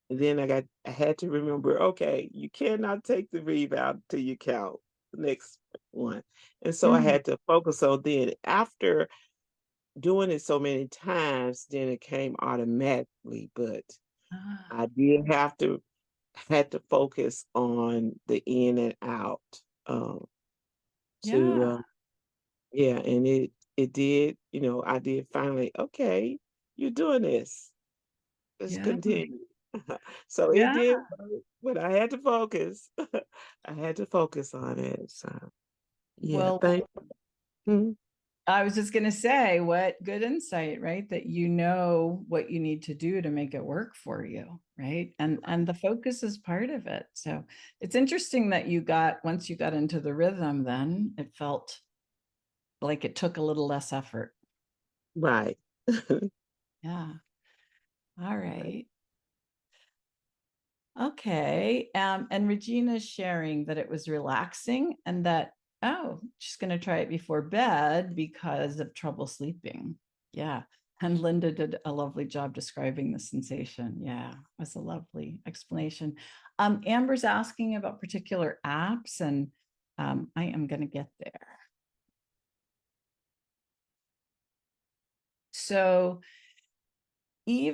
And then I had to remember, okay, you cannot take the breathe out till you count the next one. And so I Mhm. had to focus. So then after doing it so many times, then it came automatically. But Ah, I did had to focus on the in and out. Um, to yeah. Yeah, and it did, I did finally, okay, you're doing this. Let's Yeah. continue. So it Yeah. did work, but I had to focus. I had to focus on it. So yeah, Well, thank you. I was just going to say, what good insight, right? That you know what you need to do to make it work for you, right? And the focus is part of it. So it's interesting that once you got into the rhythm, then it felt like it took a little less effort. Right. Yeah. All right. Okay. And Regina's sharing that it was relaxing and that, oh, she's going to try it before bed because of trouble sleeping. Yeah. And Linda did a lovely job describing the sensation. Yeah, it was a lovely explanation. Amber's asking about particular apps, and I am going to get there. So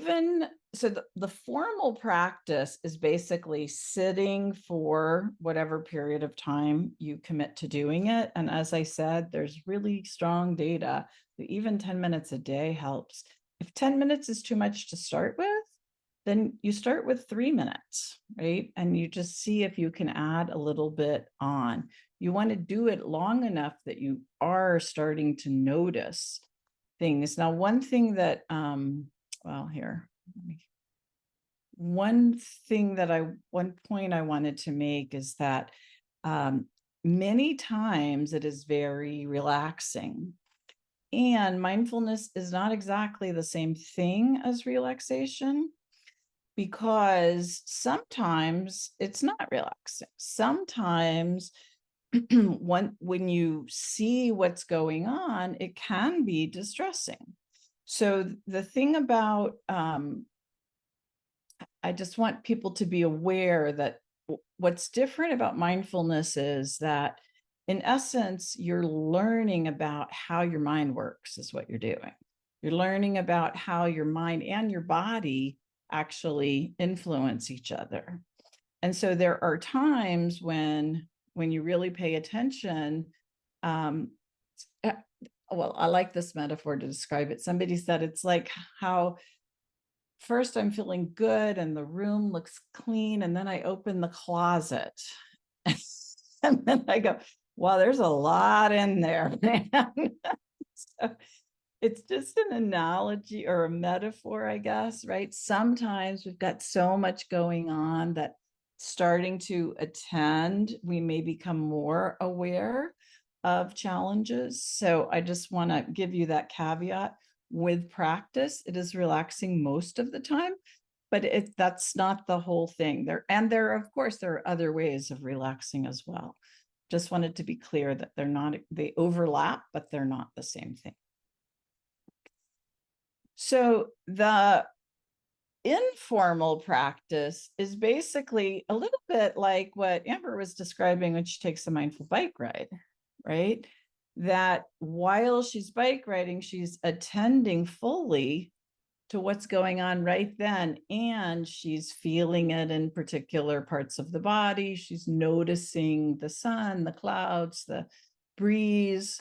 the formal practice is basically sitting for whatever period of time you commit to doing it. And as I said, there's really strong data that even 10 minutes a day helps. If 10 minutes is too much to start with, then you start with 3 minutes, right? And you just see if you can add a little bit on. You want to do it long enough that you are starting to notice things. Now, one thing that one point I wanted to make is that many times it is very relaxing, and mindfulness is not exactly the same thing as relaxation, because sometimes it's not relaxing. Sometimes when you see what's going on, it can be distressing. So the thing about I just want people to be aware that what's different about mindfulness is that, in essence, you're learning about how your mind works, is what you're doing. You're learning about how your mind and your body actually influence each other. And so there are times when you really pay attention. Well, I like this metaphor to describe it. Somebody said it's like how first I'm feeling good and the room looks clean, and then I open the closet and then I go, wow, there's a lot in there, man. So it's just an analogy or a metaphor, I guess, right? Sometimes we've got so much going on that starting to attend, we may become more aware of challenges. So I just want to give you that caveat. With practice, it is relaxing most of the time, but that's not the whole thing. Of course, there are other ways of relaxing as well. Just wanted to be clear that they overlap, but they're not the same thing. So the informal practice is basically a little bit like what Amber was describing when she takes a mindful bike ride, right? That while she's bike riding, she's attending fully to what's going on right then, and she's feeling it in particular parts of the body. She's noticing the sun, the clouds, the breeze.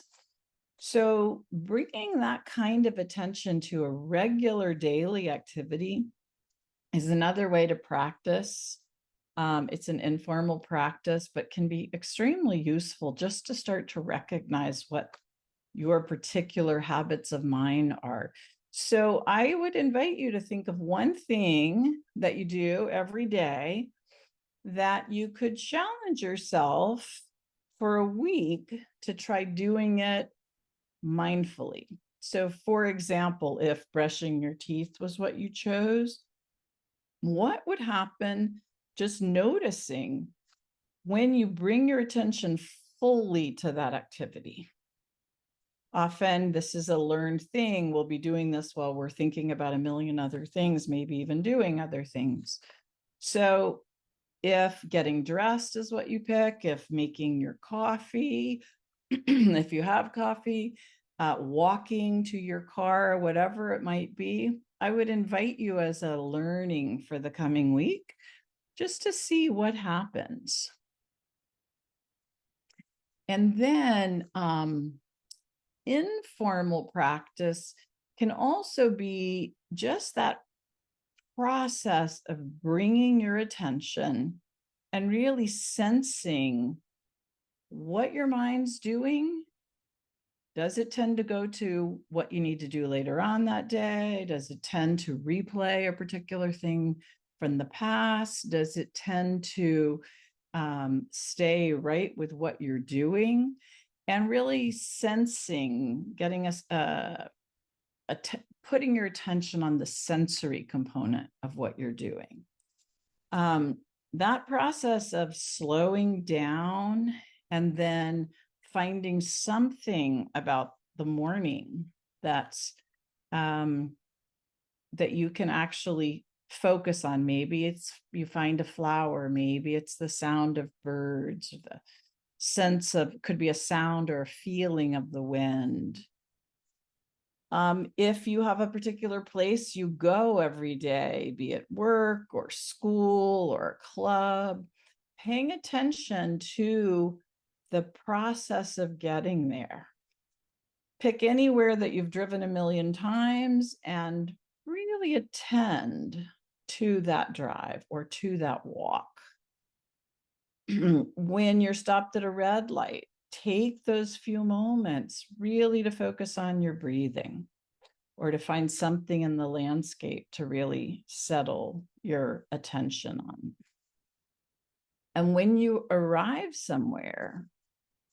So bringing that kind of attention to a regular daily activity is another way to practice. It's an informal practice, but can be extremely useful just to start to recognize what your particular habits of mind are. So I would invite you to think of one thing that you do every day that you could challenge yourself for a week to try doing it mindfully. So, for example, if brushing your teeth was what you chose, what would happen just noticing when you bring your attention fully to that activity? Often this is a learned thing. We'll be doing this while we're thinking about a million other things, maybe even doing other things. So if getting dressed is what you pick, if making your coffee, if you have coffee, walking to your car, whatever it might be, I would invite you as a learning for the coming week, just to see what happens. And then informal practice can also be just that process of bringing your attention and really sensing what your mind's doing. Does it tend to go to what you need to do later on that day? Does it tend to replay a particular thing from the past? Does it tend to stay right with what you're doing? And really sensing, getting us putting your attention on the sensory component of what you're doing. That process of slowing down and then finding something about the morning that's that you can actually focus on. Maybe it's you find a flower, maybe it's the sound of birds, or the sense of, could be a sound or a feeling of the wind. If you have a particular place you go every day, be it work or school or a club, paying attention to the process of getting there. Pick anywhere that you've driven a million times and really attend to that drive or to that walk. When you're stopped at a red light, take those few moments really to focus on your breathing or to find something in the landscape to really settle your attention on. And when you arrive somewhere,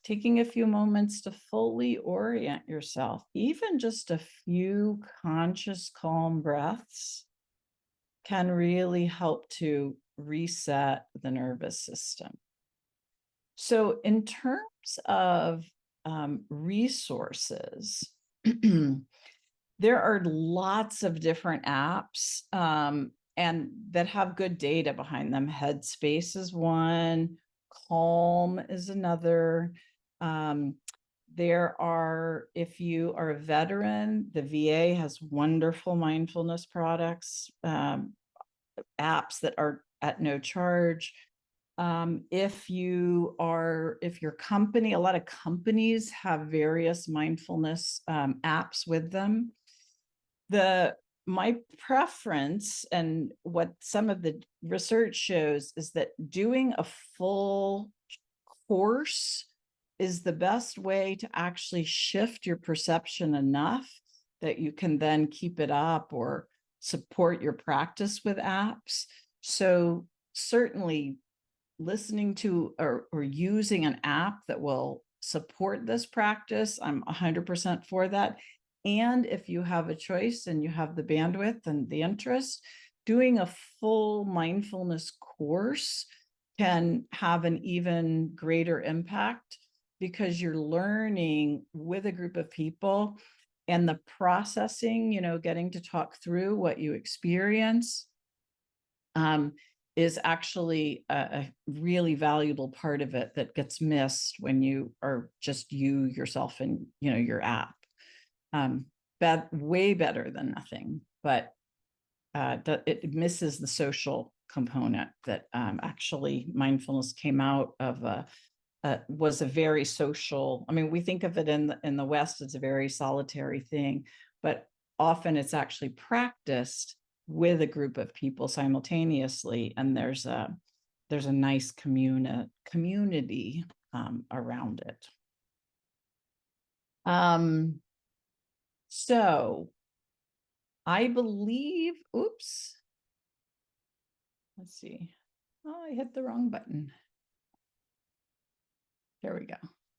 taking a few moments to fully orient yourself, even just a few conscious, calm breaths, can really help to reset the nervous system. So in terms of resources, there are lots of different apps and that have good data behind them. Headspace is one, Calm is another. There are, if you are a veteran, the VA has wonderful mindfulness products, apps that are at no charge. If your company, a lot of companies have various mindfulness apps with them. My preference and what some of the research shows is that doing a full course is the best way to actually shift your perception enough that you can then keep it up or support your practice with apps. So certainly listening to or using an app that will support this practice, I'm 100% for that. And if you have a choice and you have the bandwidth and the interest, doing a full mindfulness course can have an even greater impact because you're learning with a group of people and the processing, getting to talk through what you experience is actually a really valuable part of it that gets missed when you are just yourself and, your app. Way better than nothing, but it misses the social component that actually mindfulness came out of was a very social. I mean, we think of it in the West as a very solitary thing, but often it's actually practiced with a group of people simultaneously, and there's a nice community around it. So I believe, oops, let's see. Oh, I hit the wrong button. There we go.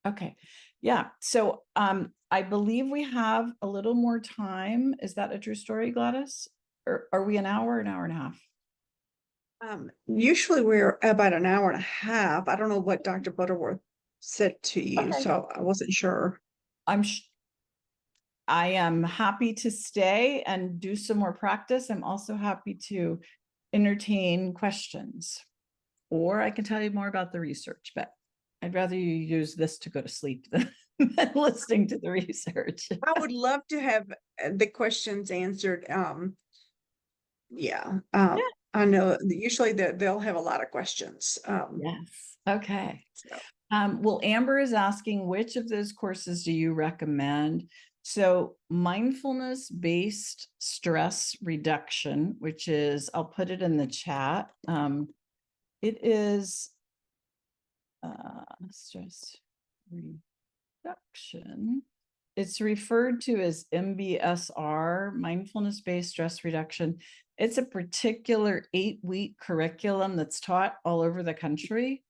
Okay. Yeah. So I believe we have a little more time. Is that a true story, Gladys? Or are we an hour and a half? Usually we're about an hour and a half. I don't know what Dr. Butterworth said to you, Okay. so I wasn't sure. I am happy to stay and do some more practice. I'm also happy to entertain questions, or I can tell you more about the research, but I'd rather you use this to go to sleep than listening to the research. I would love to have the questions answered. Yeah. I know that usually they'll have a lot of questions. Yes. Okay. So. Well, Amber is asking, which of those courses do you recommend? So mindfulness-based stress reduction, which is, I'll put it in the chat. It is stress reduction. It's referred to as MBSR, mindfulness-based stress reduction. It's a particular 8-week curriculum that's taught all over the country.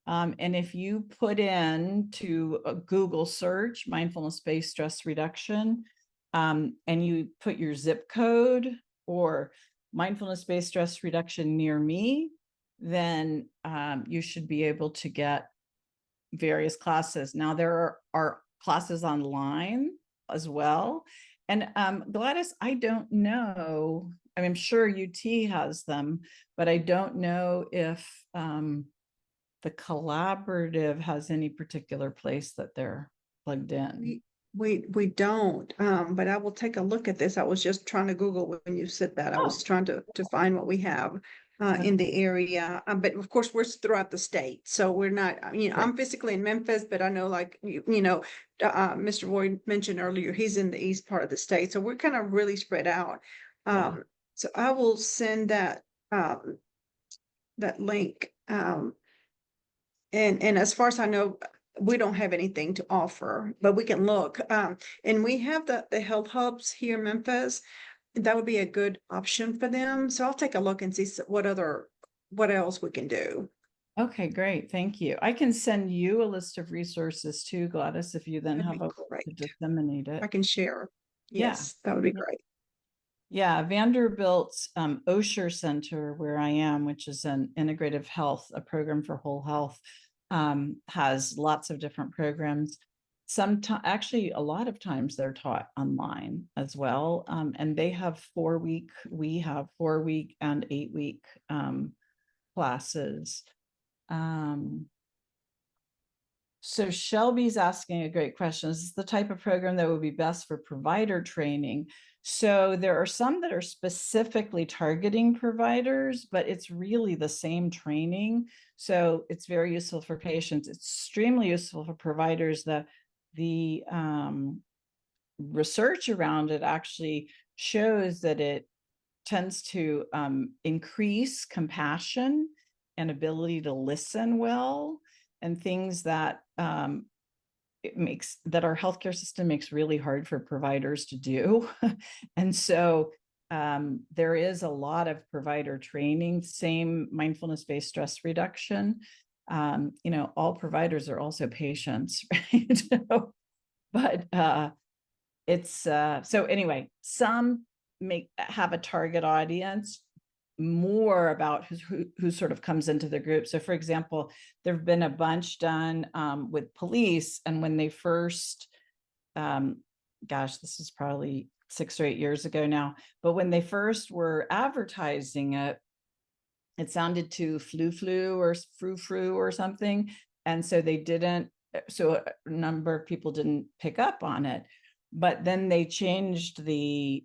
And if you put in to a Google search, mindfulness-based stress reduction, and you put your zip code or mindfulness-based stress reduction near me, then you should be able to get various classes. Now there are classes online as well. And Gladys, I don't know, I mean, I'm sure UT has them, but I don't know if the collaborative has any particular place that they're plugged in. We don't, but I will take a look at this. I was just trying to Google when you said that. I was trying to find what we have in the area. But of course, we're throughout the state. So we're not, Right. I'm physically in Memphis, but I know like, Mr. Boyd mentioned earlier, he's in the east part of the state. So we're kind of really spread out. Yeah. So I will send that link. And as far as I know, we don't have anything to offer, but we can look. And we have the health hubs here in Memphis. That would be a good option for them. So I'll take a look and see what else we can do. Okay, great. Thank you. I can send you a list of resources too, Gladys, if you then That'd have be a way great. to disseminate it. I can share. Yeah. Yes, that would be great. Yeah, Vanderbilt's Osher Center, where I am, which is an integrative health, a program for whole health, has lots of different programs. Actually, a lot of times they're taught online as well. And they have we have 4-week and 8-week classes. So Shelby's asking a great question. This is the type of program that would be best for provider training. So there are some that are specifically targeting providers, but it's really the same training. So it's very useful for patients. It's extremely useful for providers. The research around it actually shows that it tends to increase compassion and ability to listen well, and things that that our healthcare system makes really hard for providers to do. And so there is a lot of provider training, same mindfulness-based stress reduction. All providers are also patients, right? But it's so anyway, some have a target audience more about who sort of comes into the group. So for example, there have been a bunch done with police, and when they first, this is probably 6 or 8 years ago now, but when they first were advertising it, it sounded too flu or frou or something. And so so a number of people didn't pick up on it, but then they changed the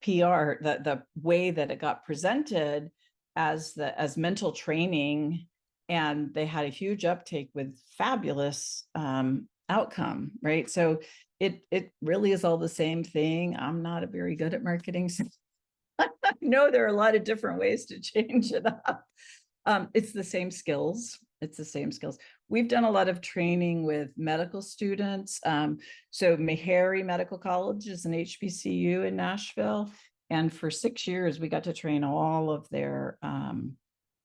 PR, the way that it got presented as mental training, and they had a huge uptake with fabulous outcome, right? So it really is all the same thing. I'm not very good at marketing, so I know there are a lot of different ways to change it up. It's the same skills. It's the same skills. We've done a lot of training with medical students. So Meharry Medical College is an HBCU in Nashville. And for 6 years, we got to train all of their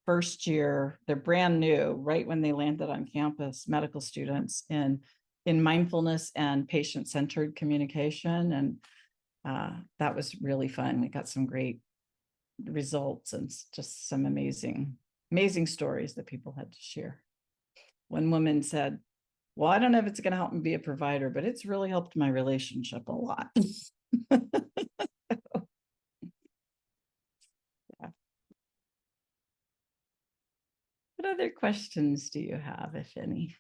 first year, they're brand new, right when they landed on campus, medical students in mindfulness and patient-centered communication. And that was really fun. We got some great results and just some amazing stories that people had to share. One woman said, well, I don't know if it's going to help me be a provider, but it's really helped my relationship a lot. Yeah. What other questions do you have, if any?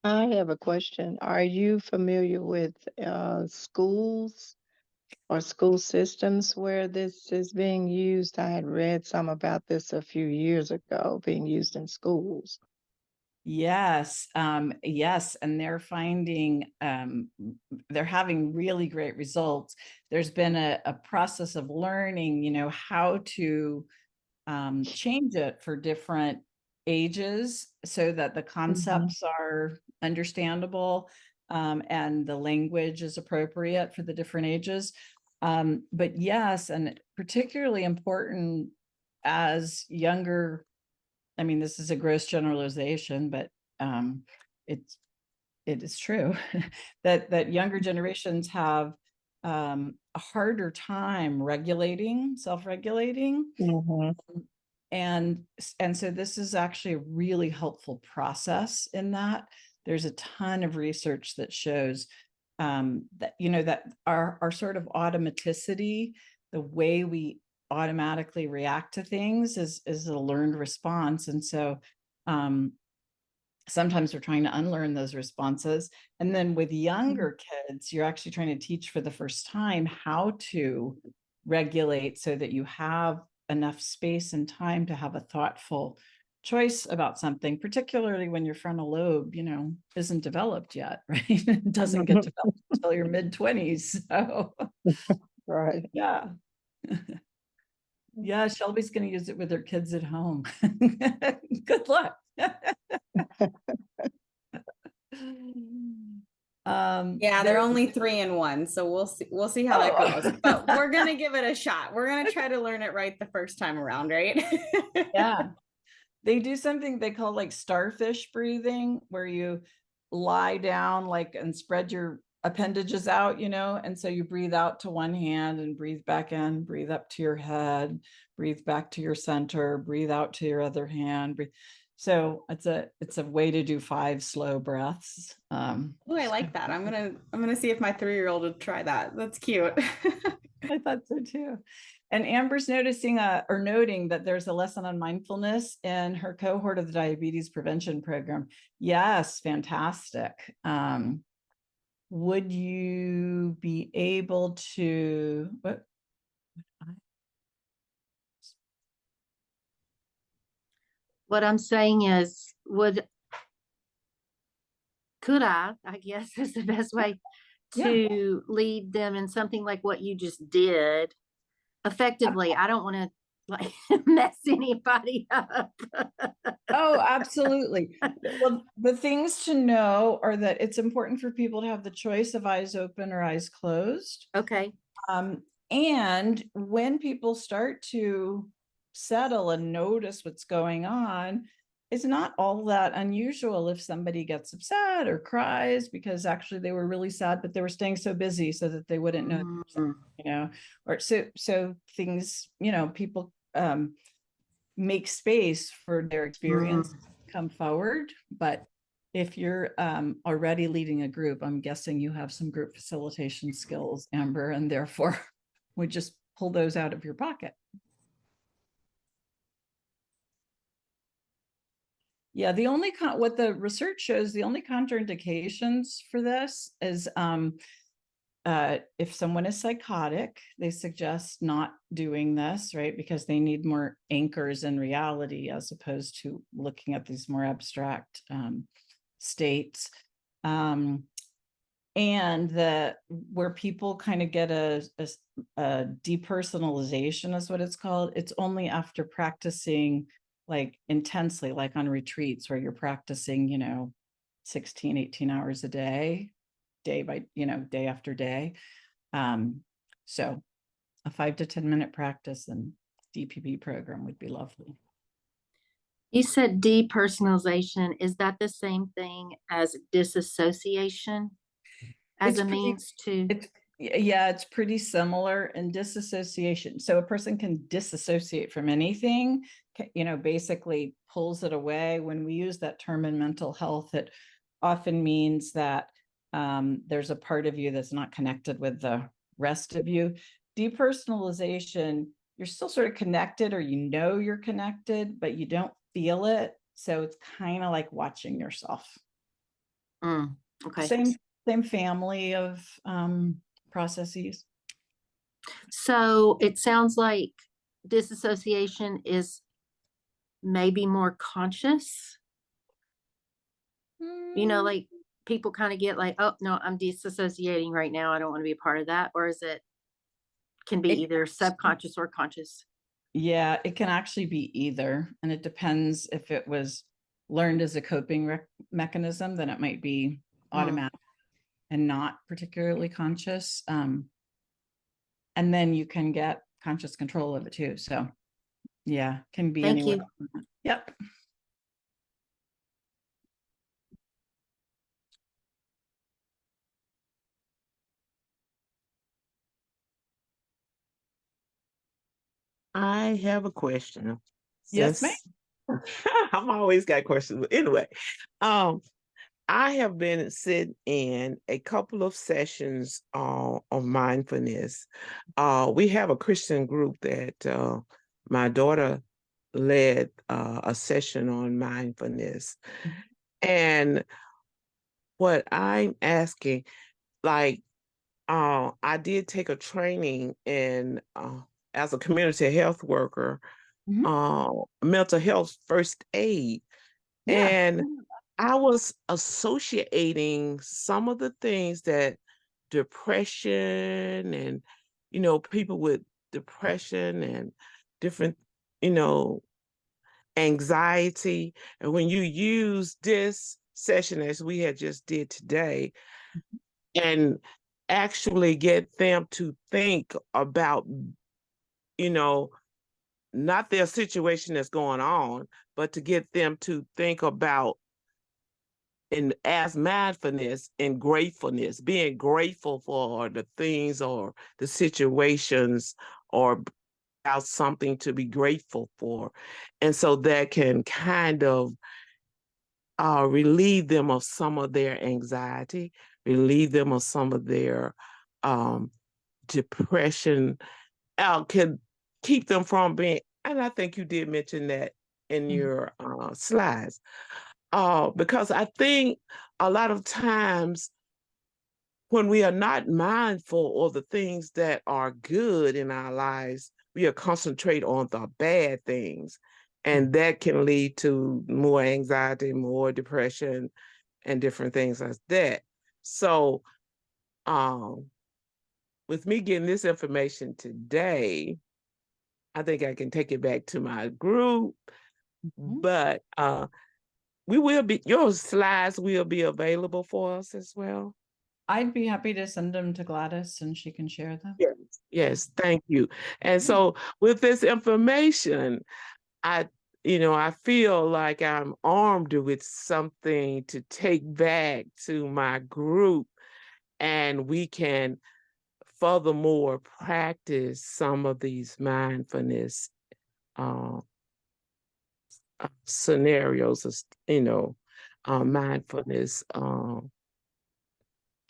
I have a question. Are you familiar with schools or school systems where this is being used? I had read some about this a few years ago, being used in schools. Yes, yes, and they're finding they're having really great results. There's been a process of learning, how to change it for different ages so that the concepts are understandable and the language is appropriate for the different ages. But yes, and particularly important as younger, I mean, this is a gross generalization, but it is true that younger generations have a harder time self-regulating. And so this is actually a really helpful process in that. There's a ton of research that shows that, that our sort of automaticity, the way we automatically react to things is a learned response. And so sometimes we're trying to unlearn those responses. And then with younger kids, you're actually trying to teach for the first time how to regulate so that you have enough space and time to have a thoughtful choice about something, particularly when your frontal lobe, isn't developed yet, right? It doesn't get developed until your mid-20s. So Right. yeah. Yeah, Shelby's going to use it with her kids at home. Good luck. Yeah, they're only 3 and 1, so we'll see how that goes. But we're gonna give it a shot. We're gonna try to learn it right the first time around, right? Yeah. They do something they call like starfish breathing, where you lie down and spread your appendages out, and so you breathe out to one hand and breathe back in, breathe up to your head, breathe back to your center, breathe out to your other hand. So it's a way to do 5 slow breaths. Oh, I like that. I'm gonna see if my 3-year-old would try that. That's cute. I thought so too. And Amber's noting that there's a lesson on mindfulness in her cohort of the diabetes prevention program. Yes, fantastic. Would you be able to, What I'm saying is, could I guess is the best way to lead them in something like what you just did effectively. I don't want to mess anybody up. Oh, absolutely. Well, the things to know are that it's important for people to have the choice of eyes open or eyes closed. Okay. And when people start to settle and notice what's going on, it's not all that unusual if somebody gets upset or cries because actually they were really sad, but they were staying so busy so that they wouldn't know, or so things, people make space for their experience to come forward. But if you're already leading a group, I'm guessing you have some group facilitation skills, Amber, and therefore would just pull those out of your pocket. Yeah, the only what the research shows, the only contraindications for this is if someone is psychotic, they suggest not doing this, right? Because they need more anchors in reality as opposed to looking at these more abstract states. And where people kind of get a depersonalization is what it's called. It's only after practicing like intensely, like on retreats where you're practicing, 16, 18 hours a day by, day after day. So a 5 to 10 minute practice and DPP program would be lovely. You said depersonalization. Is that the same thing as disassociation as a means to? It's pretty similar in disassociation. So a person can disassociate from anything, basically pulls it away. When we use that term in mental health, it often means that there's a part of you that's not connected with the rest of you. Depersonalization, you're still sort of connected, or you're connected, but you don't feel it. So it's kind of like watching yourself. Okay. Same family of processes. So it sounds like disassociation is maybe more conscious. Like people kind of get like, oh no, I'm disassociating right now. I don't want to be a part of that. Or can be either subconscious or conscious. Yeah, it can actually be either. And it depends if it was learned as a coping mechanism, then it might be automatic and not particularly conscious. And then you can get conscious control of it too. So yeah, can be anywhere. Yep. I have a question. Yes, ma'am. I'm always got questions. But anyway, I have been sitting in a couple of sessions of mindfulness. We have a Christian group that my daughter led a session on mindfulness. And what I'm asking, like, I did take a training in as a community health worker, mental health first aid. Yeah. And I was associating some of the things that depression and, people with depression and different, anxiety. And when you use this session as we had just did today, and actually get them to think about, not their situation that's going on, but to get them to think about and as mindfulness and gratefulness, being grateful for the things or the situations or about something to be grateful for. And so that can kind of relieve them of some of their anxiety, relieve them of some of their depression, can keep them from being, and I think you did mention that in your slides, because I think a lot of times when we are not mindful of the things that are good in our lives, we are concentrate on the bad things. And that can lead to more anxiety, more depression, and different things like that. So with me getting this information today, I think I can take it back to my group, but your slides will be available for us as well. I'd be happy to send them to Gladys and she can share them. Yes, thank you. And so with this information, I feel like I'm armed with something to take back to my group, and we can furthermore practice some of these mindfulness scenarios, mindfulness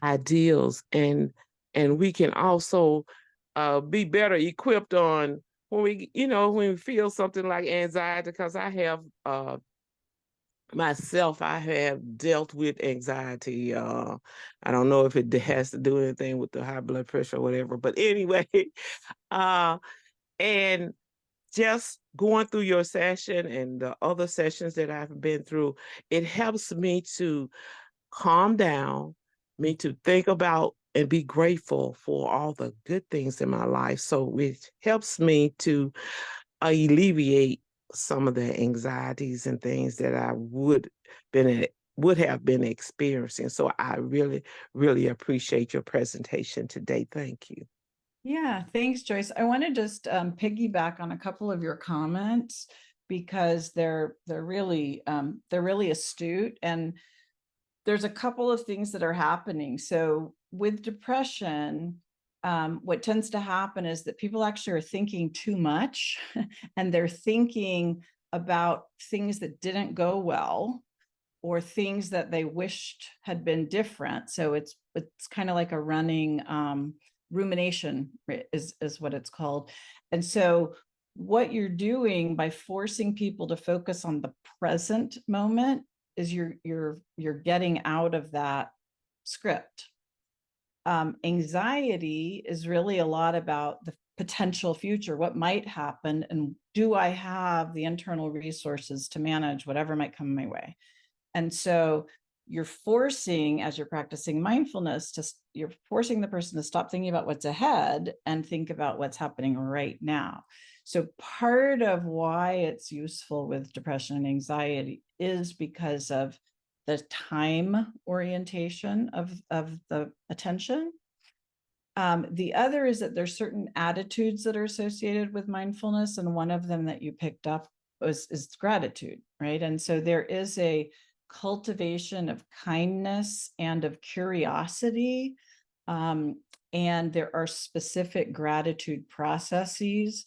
ideals, and we can also be better equipped on when we feel something like anxiety, because I have myself, I have dealt with anxiety. I don't know if it has to do anything with the high blood pressure or whatever, but anyway, and just going through your session and the other sessions that I've been through, it helps me to calm down, me to think about and be grateful for all the good things in my life. So it helps me to alleviate some of the anxieties and things that I would have been experiencing. So I really, really appreciate your presentation today. Thank you. Yeah, thanks, Joyce. I want to just piggyback on a couple of your comments because they're really astute, and there's a couple of things that are happening. So with depression, what tends to happen is that people actually are thinking too much, and they're thinking about things that didn't go well or things that they wished had been different. So it's kind of like a running rumination is what it's called. And so what you're doing by forcing people to focus on the present moment is you're getting out of that script. Anxiety is really a lot about the potential future, what might happen, and do I have the internal resources to manage whatever might come my way? And so you're forcing, as you're practicing mindfulness, you're forcing the person to stop thinking about what's ahead and think about what's happening right now. So part of why it's useful with depression and anxiety is because of the time orientation of the attention. The other is that there's certain attitudes that are associated with mindfulness, and one of them that you picked up is gratitude, right? And so there is a cultivation of kindness and of curiosity, and there are specific gratitude processes.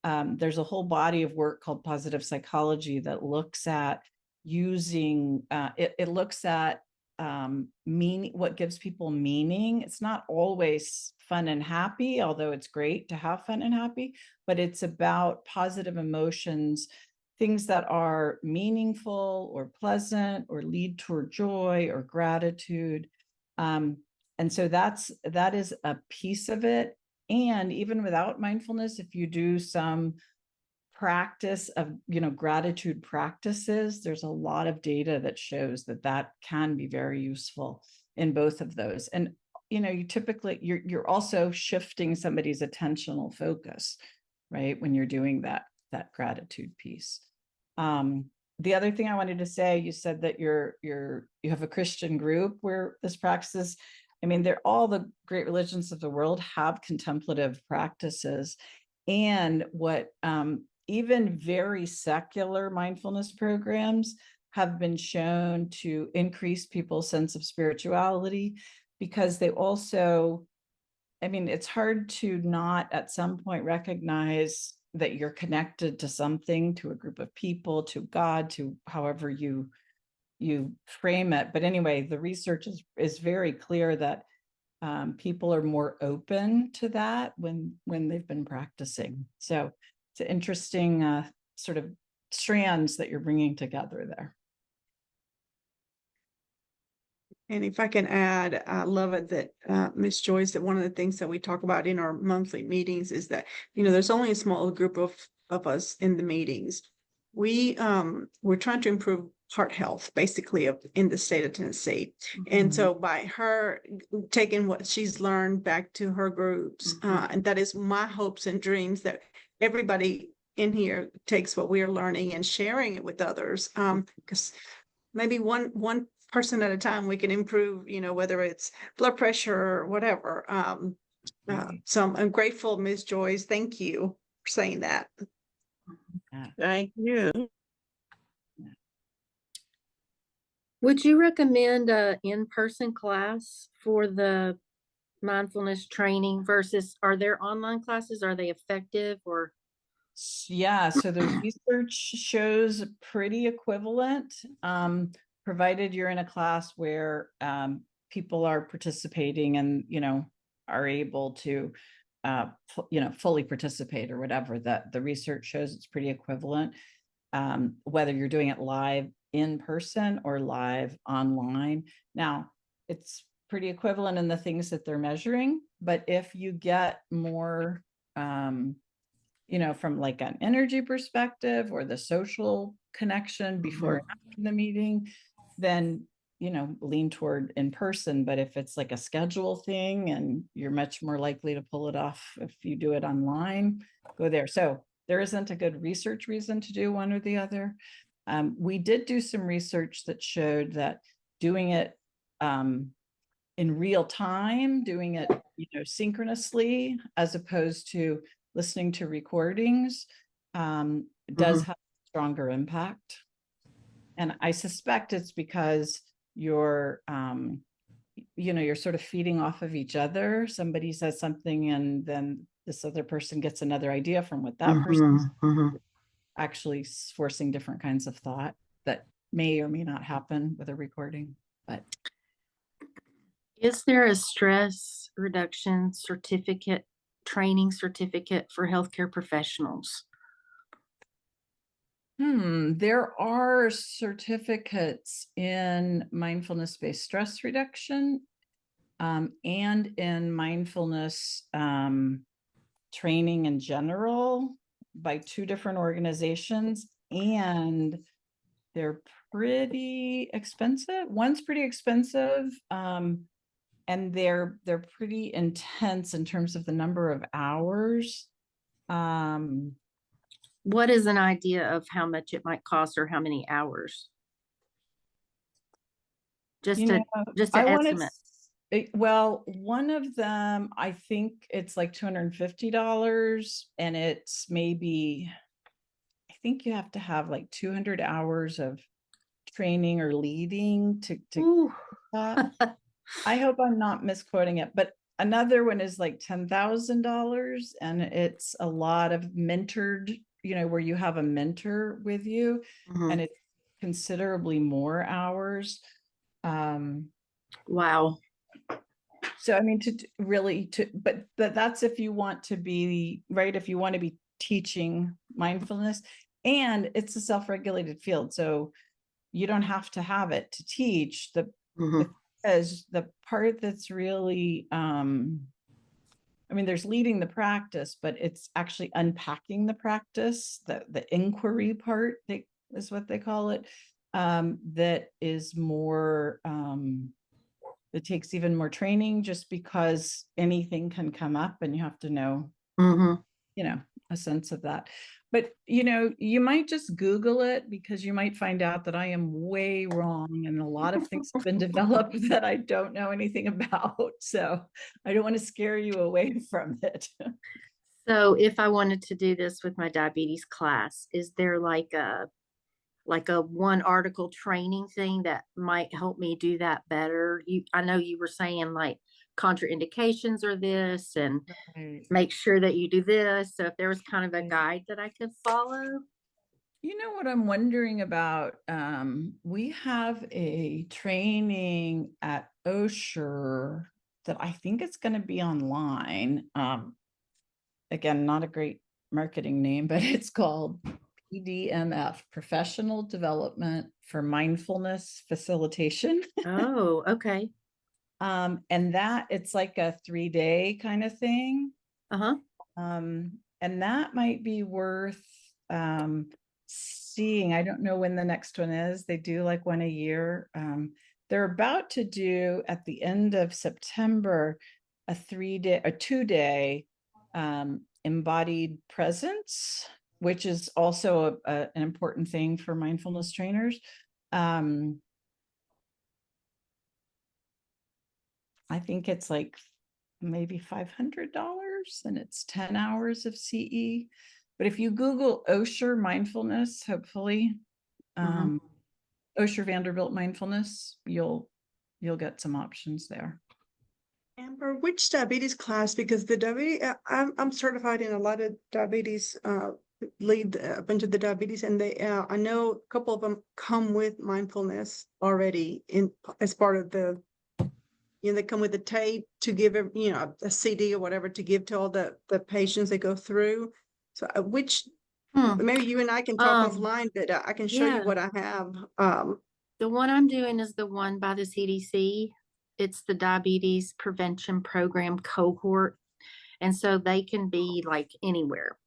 There's a whole body of work called positive psychology that looks at using it looks at meaning, what gives people meaning. It's not always fun and happy, although it's great to have fun and happy, but it's about positive emotions, things that are meaningful or pleasant or lead toward joy or gratitude. And so that is a piece of it. And even without mindfulness, if you do some practice of gratitude practices, there's a lot of data that shows that can be very useful in both of those. And you typically you're also shifting somebody's attentional focus, right, when you're doing that gratitude piece. The other thing I wanted to say, you said that you have a Christian group where this practices. I mean, they're all the great religions of the world have contemplative practices, and what even very secular mindfulness programs have been shown to increase people's sense of spirituality, because they also, I mean, it's hard to not at some point recognize that you're connected to something, to a group of people, to God, to however you frame it. But anyway, the research is very clear that people are more open to that when they've been practicing. So it's an interesting sort of strands that you're bringing together there. And if I can add, I love it that Ms. Joyce, that one of the things that we talk about in our monthly meetings is that, there's only a small group of us in the meetings. We're trying to improve heart health, basically, in the state of Tennessee. And so by her taking what she's learned back to her groups, and that is my hopes and dreams, that everybody in here takes what we are learning and sharing it with others. Because maybe one person at a time we can improve, whether it's blood pressure or whatever. So I'm grateful, Ms. Joyce. Thank you for saying that. Thank you. Would you recommend a in-person class for the mindfulness training versus, are there online classes? Are they effective or? Yeah, so the research shows pretty equivalent, provided you're in a class where people are participating and, are able to, fully participate or whatever. That the research shows it's pretty equivalent, whether you're doing it live in person or live online. Now, it's pretty equivalent in the things that they're measuring, but if you get more from like an energy perspective or the social connection before and after the meeting, then, lean toward in person. But if it's like a schedule thing and you're much more likely to pull it off if you do it online, go there. So there isn't a good research reason to do one or the other. We did do some research that showed that doing it in real time, doing it, synchronously, as opposed to listening to recordings, does have a stronger impact. And I suspect it's because you're sort of feeding off of each other. Somebody says something and then this other person gets another idea from what that person actually forcing different kinds of thought that may or may not happen with a recording. But is there a stress reduction training certificate for healthcare professionals? There are certificates in mindfulness-based stress reduction, and in mindfulness training in general by 2 different organizations, and they're pretty expensive. One's pretty expensive, and they're pretty intense in terms of the number of hours. What is an idea of how much it might cost or how many hours? Just an estimate. Well, one of them, I think it's like $250, and it's maybe, I think you have to have like 200 hours of training or leading to that. I hope I'm not misquoting it, but another one is like $10,000, and it's a lot of mentored, where you have a mentor with you, and it's considerably more hours. Wow. So, I mean, but that's if you want to be, right, if you want to be teaching mindfulness, and it's a self-regulated field. So you don't have to have it to teach. Because the part that's really, there's leading the practice, but it's actually unpacking the practice, the inquiry part is what they call it, that is more, it takes even more training, just because anything can come up and you have to know, a sense of that. But, you might just Google it, because you might find out that I am way wrong. And a lot of things have been developed that I don't know anything about. So I don't want to scare you away from it. So if I wanted to do this with my diabetes class, is there like a one article training thing that might help me do that better? I know you were saying like contraindications are this, and make sure that you do this. So if there was kind of a guide that I could follow. What I'm wondering about, we have a training at Osher that I think it's going to be online. Again, not a great marketing name, but it's called PDMF, Professional Development for Mindfulness Facilitation. Oh, okay. And that it's like a 3-day kind of thing. And that might be worth seeing. I don't know when the next one is. They do like one a year. They're about to do at the end of September a 2-day embodied presence, which is also an important thing for mindfulness trainers. I think it's like maybe $500, and it's 10 hours of CE. But if you Google Osher mindfulness, hopefully, Osher Vanderbilt mindfulness, you'll get some options there. Amber, which diabetes class? Because the diabetes, I'm certified in a lot of diabetes, lead a bunch of the diabetes, and they, I know a couple of them come with mindfulness already as part of the. They come with a tape to give, a CD or whatever to give to all the patients they go through. So maybe you and I can talk offline, but I can show you what I have. The one I'm doing is the one by the CDC. It's the Diabetes Prevention Program cohort. And so they can be like anywhere,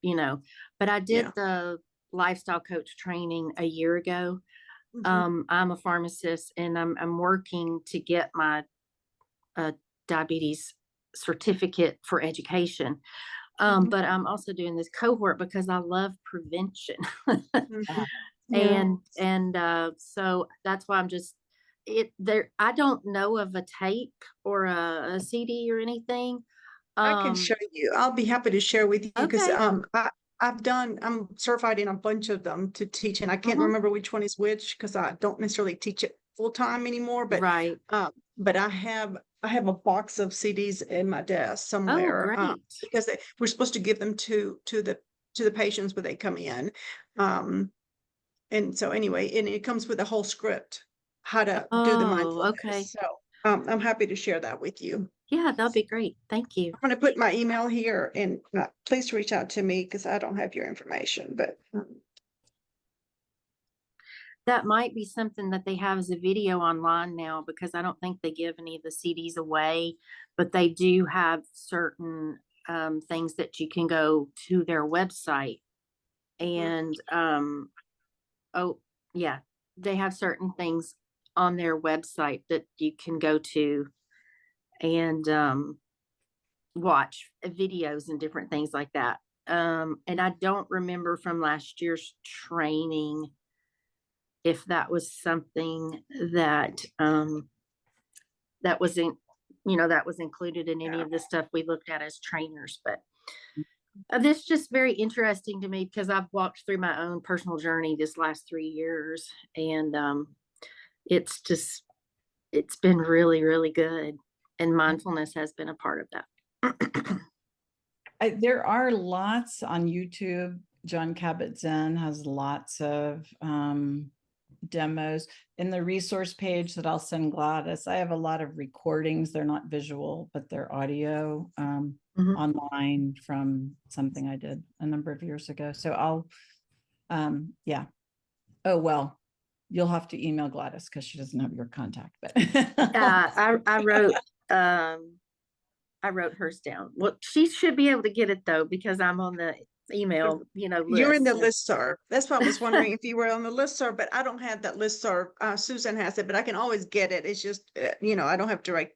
but I did Yeah. the lifestyle coach training a year ago. I'm a pharmacist, and I'm working to get my diabetes certificate for education. But I'm also doing this cohort because I love prevention. Yeah. And so that's why I'm just I don't know of a tape or a CD or anything. I can show you. I'll be happy to share with you because Okay. I'm certified in a bunch of them to teach, and I can't remember which one is which because I don't necessarily teach it full time anymore. But Right. but I have a box of CDs in my desk somewhere, great. because we're supposed to give them to the patients when they come in. And so anyway, and it comes with a whole script how to do the mindfulness. Okay. So I'm happy to share that with you. Yeah, that'd be great. Thank you. I'm going to put my email here, and please reach out to me because I don't have your information, but That might be something that they have as a video online now, because I don't think they give any of the CDs away, but they do have certain things that you can go to their website and oh yeah, they have certain things on their website that you can go to and watch videos and different things like that. And I don't remember from last year's training if that was something that that was in that was included in any of the stuff we looked at as trainers. But this is just very interesting to me because I've walked through my own personal journey this last 3 years, and it's been really, really good, and mindfulness has been a part of that. There are lots on YouTube. John Kabat-Zinn has lots of demos. In the resource page that I'll send Gladys, I have a lot of recordings. They're not visual, but they're audio online from something I did a number of years ago. So I'll, yeah. Oh, well, you'll have to email Gladys because she doesn't have your contact. But I wrote hers down. Well, she should be able to get it though, because I'm on the email, list. You're in the listserv. That's why I was wondering if you were on the listserv, but I don't have that listserv. Susan has it, but I can always get it. It's just, I don't have direct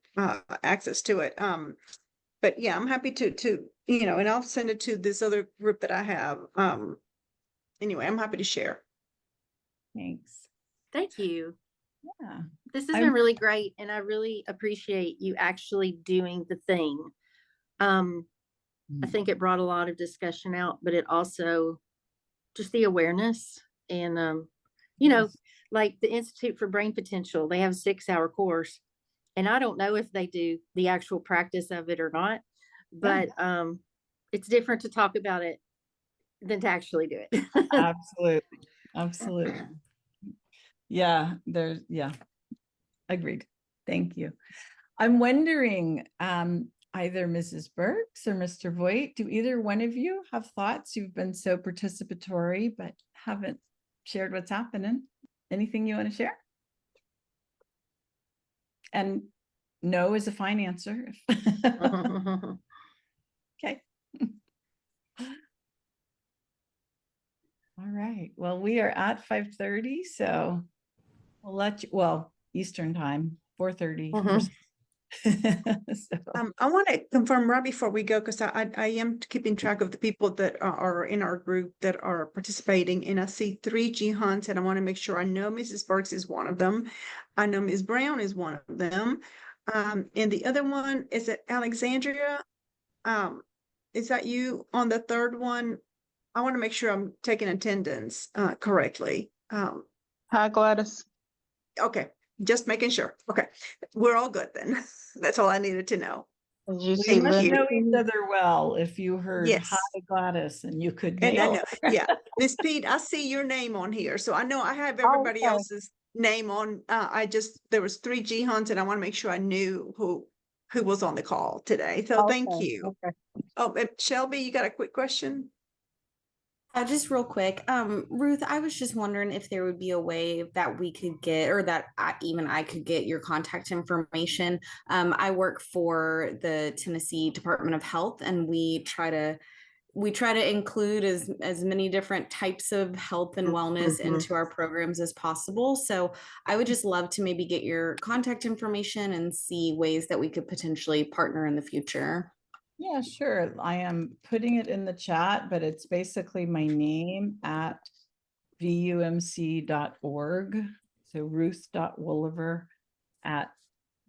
access to it. But yeah, I'm happy to, and I'll send it to this other group that I have. Anyway, I'm happy to share. Thanks. Thank you. Yeah. This has been really great, and I really appreciate you actually doing the thing. I think it brought a lot of discussion out, but it also just the awareness and, like the Institute for Brain Potential, they have a 6-hour course, and I don't know if they do the actual practice of it or not, but it's different to talk about it than to actually do it. Absolutely. Absolutely. Yeah, agreed. Thank you. I'm wondering, either Mrs. Burks or Mr. Voigt, do either one of you have thoughts? You've been so participatory, but haven't shared what's happening. Anything you want to share? And no is a fine answer. Okay. All right. Well, we are at 5:30, so we'll let you, Eastern time, 4:30. So. I want to confirm right before we go, because I am keeping track of the people that are in our group that are participating, and I see 3 Jihans, and I want to make sure I know Mrs. Burks is one of them. I know Ms. Brown is one of them. And the other one, is it Alexandria? Is that you on the third one? I want to make sure I'm taking attendance correctly. Hi, Gladys. Okay, just making sure. Okay, we're all good then. That's all I needed to know. Did you We see must Linda? know each other well if you heard Yes. hi Gladys and you could And I nail know, it. yeah. Miss Pete, I see your name on here. So I know I have everybody Okay. else's name on. There was 3 Jihans, and I want to make sure I knew who was on the call today. So thank Okay, you. okay. Oh, and Shelby, you got a quick question? Just real quick, Ruth, I was just wondering if there would be a way that we could get, or that even I could get your contact information. I work for the Tennessee Department of Health, and we try to include as many different types of health and wellness into our programs as possible. So I would just love to maybe get your contact information and see ways that we could potentially partner in the future. Yeah, sure. I am putting it in the chat, but it's basically my name at vumc.org. So ruth.woolever at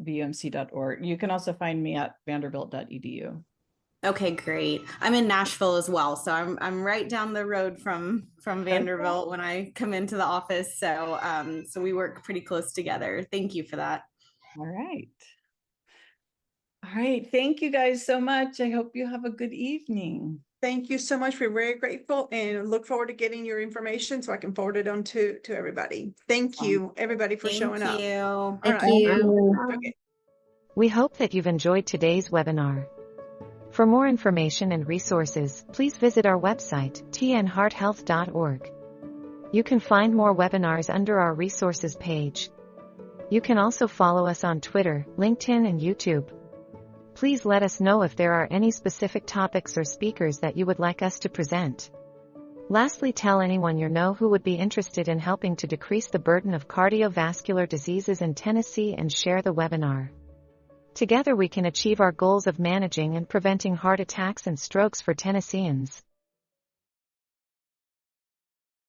vumc.org. You can also find me at vanderbilt.edu. Okay, great. I'm in Nashville as well, so I'm right down the road from Vanderbilt when I come into the office. So so we work pretty close together. Thank you for that. All right. All right. Thank you guys so much. I hope you have a good evening. Thank you so much. We're very grateful and look forward to getting your information so I can forward it on to everybody. Thank you, everybody, for showing up. Thank you. Thank right. you. Okay. We hope that you've enjoyed today's webinar. For more information and resources, please visit our website, tnhearthealth.org. You can find more webinars under our resources page. You can also follow us on Twitter, LinkedIn, and YouTube. Please let us know if there are any specific topics or speakers that you would like us to present. Lastly, tell anyone you know who would be interested in helping to decrease the burden of cardiovascular diseases in Tennessee and share the webinar. Together we can achieve our goals of managing and preventing heart attacks and strokes for Tennesseans.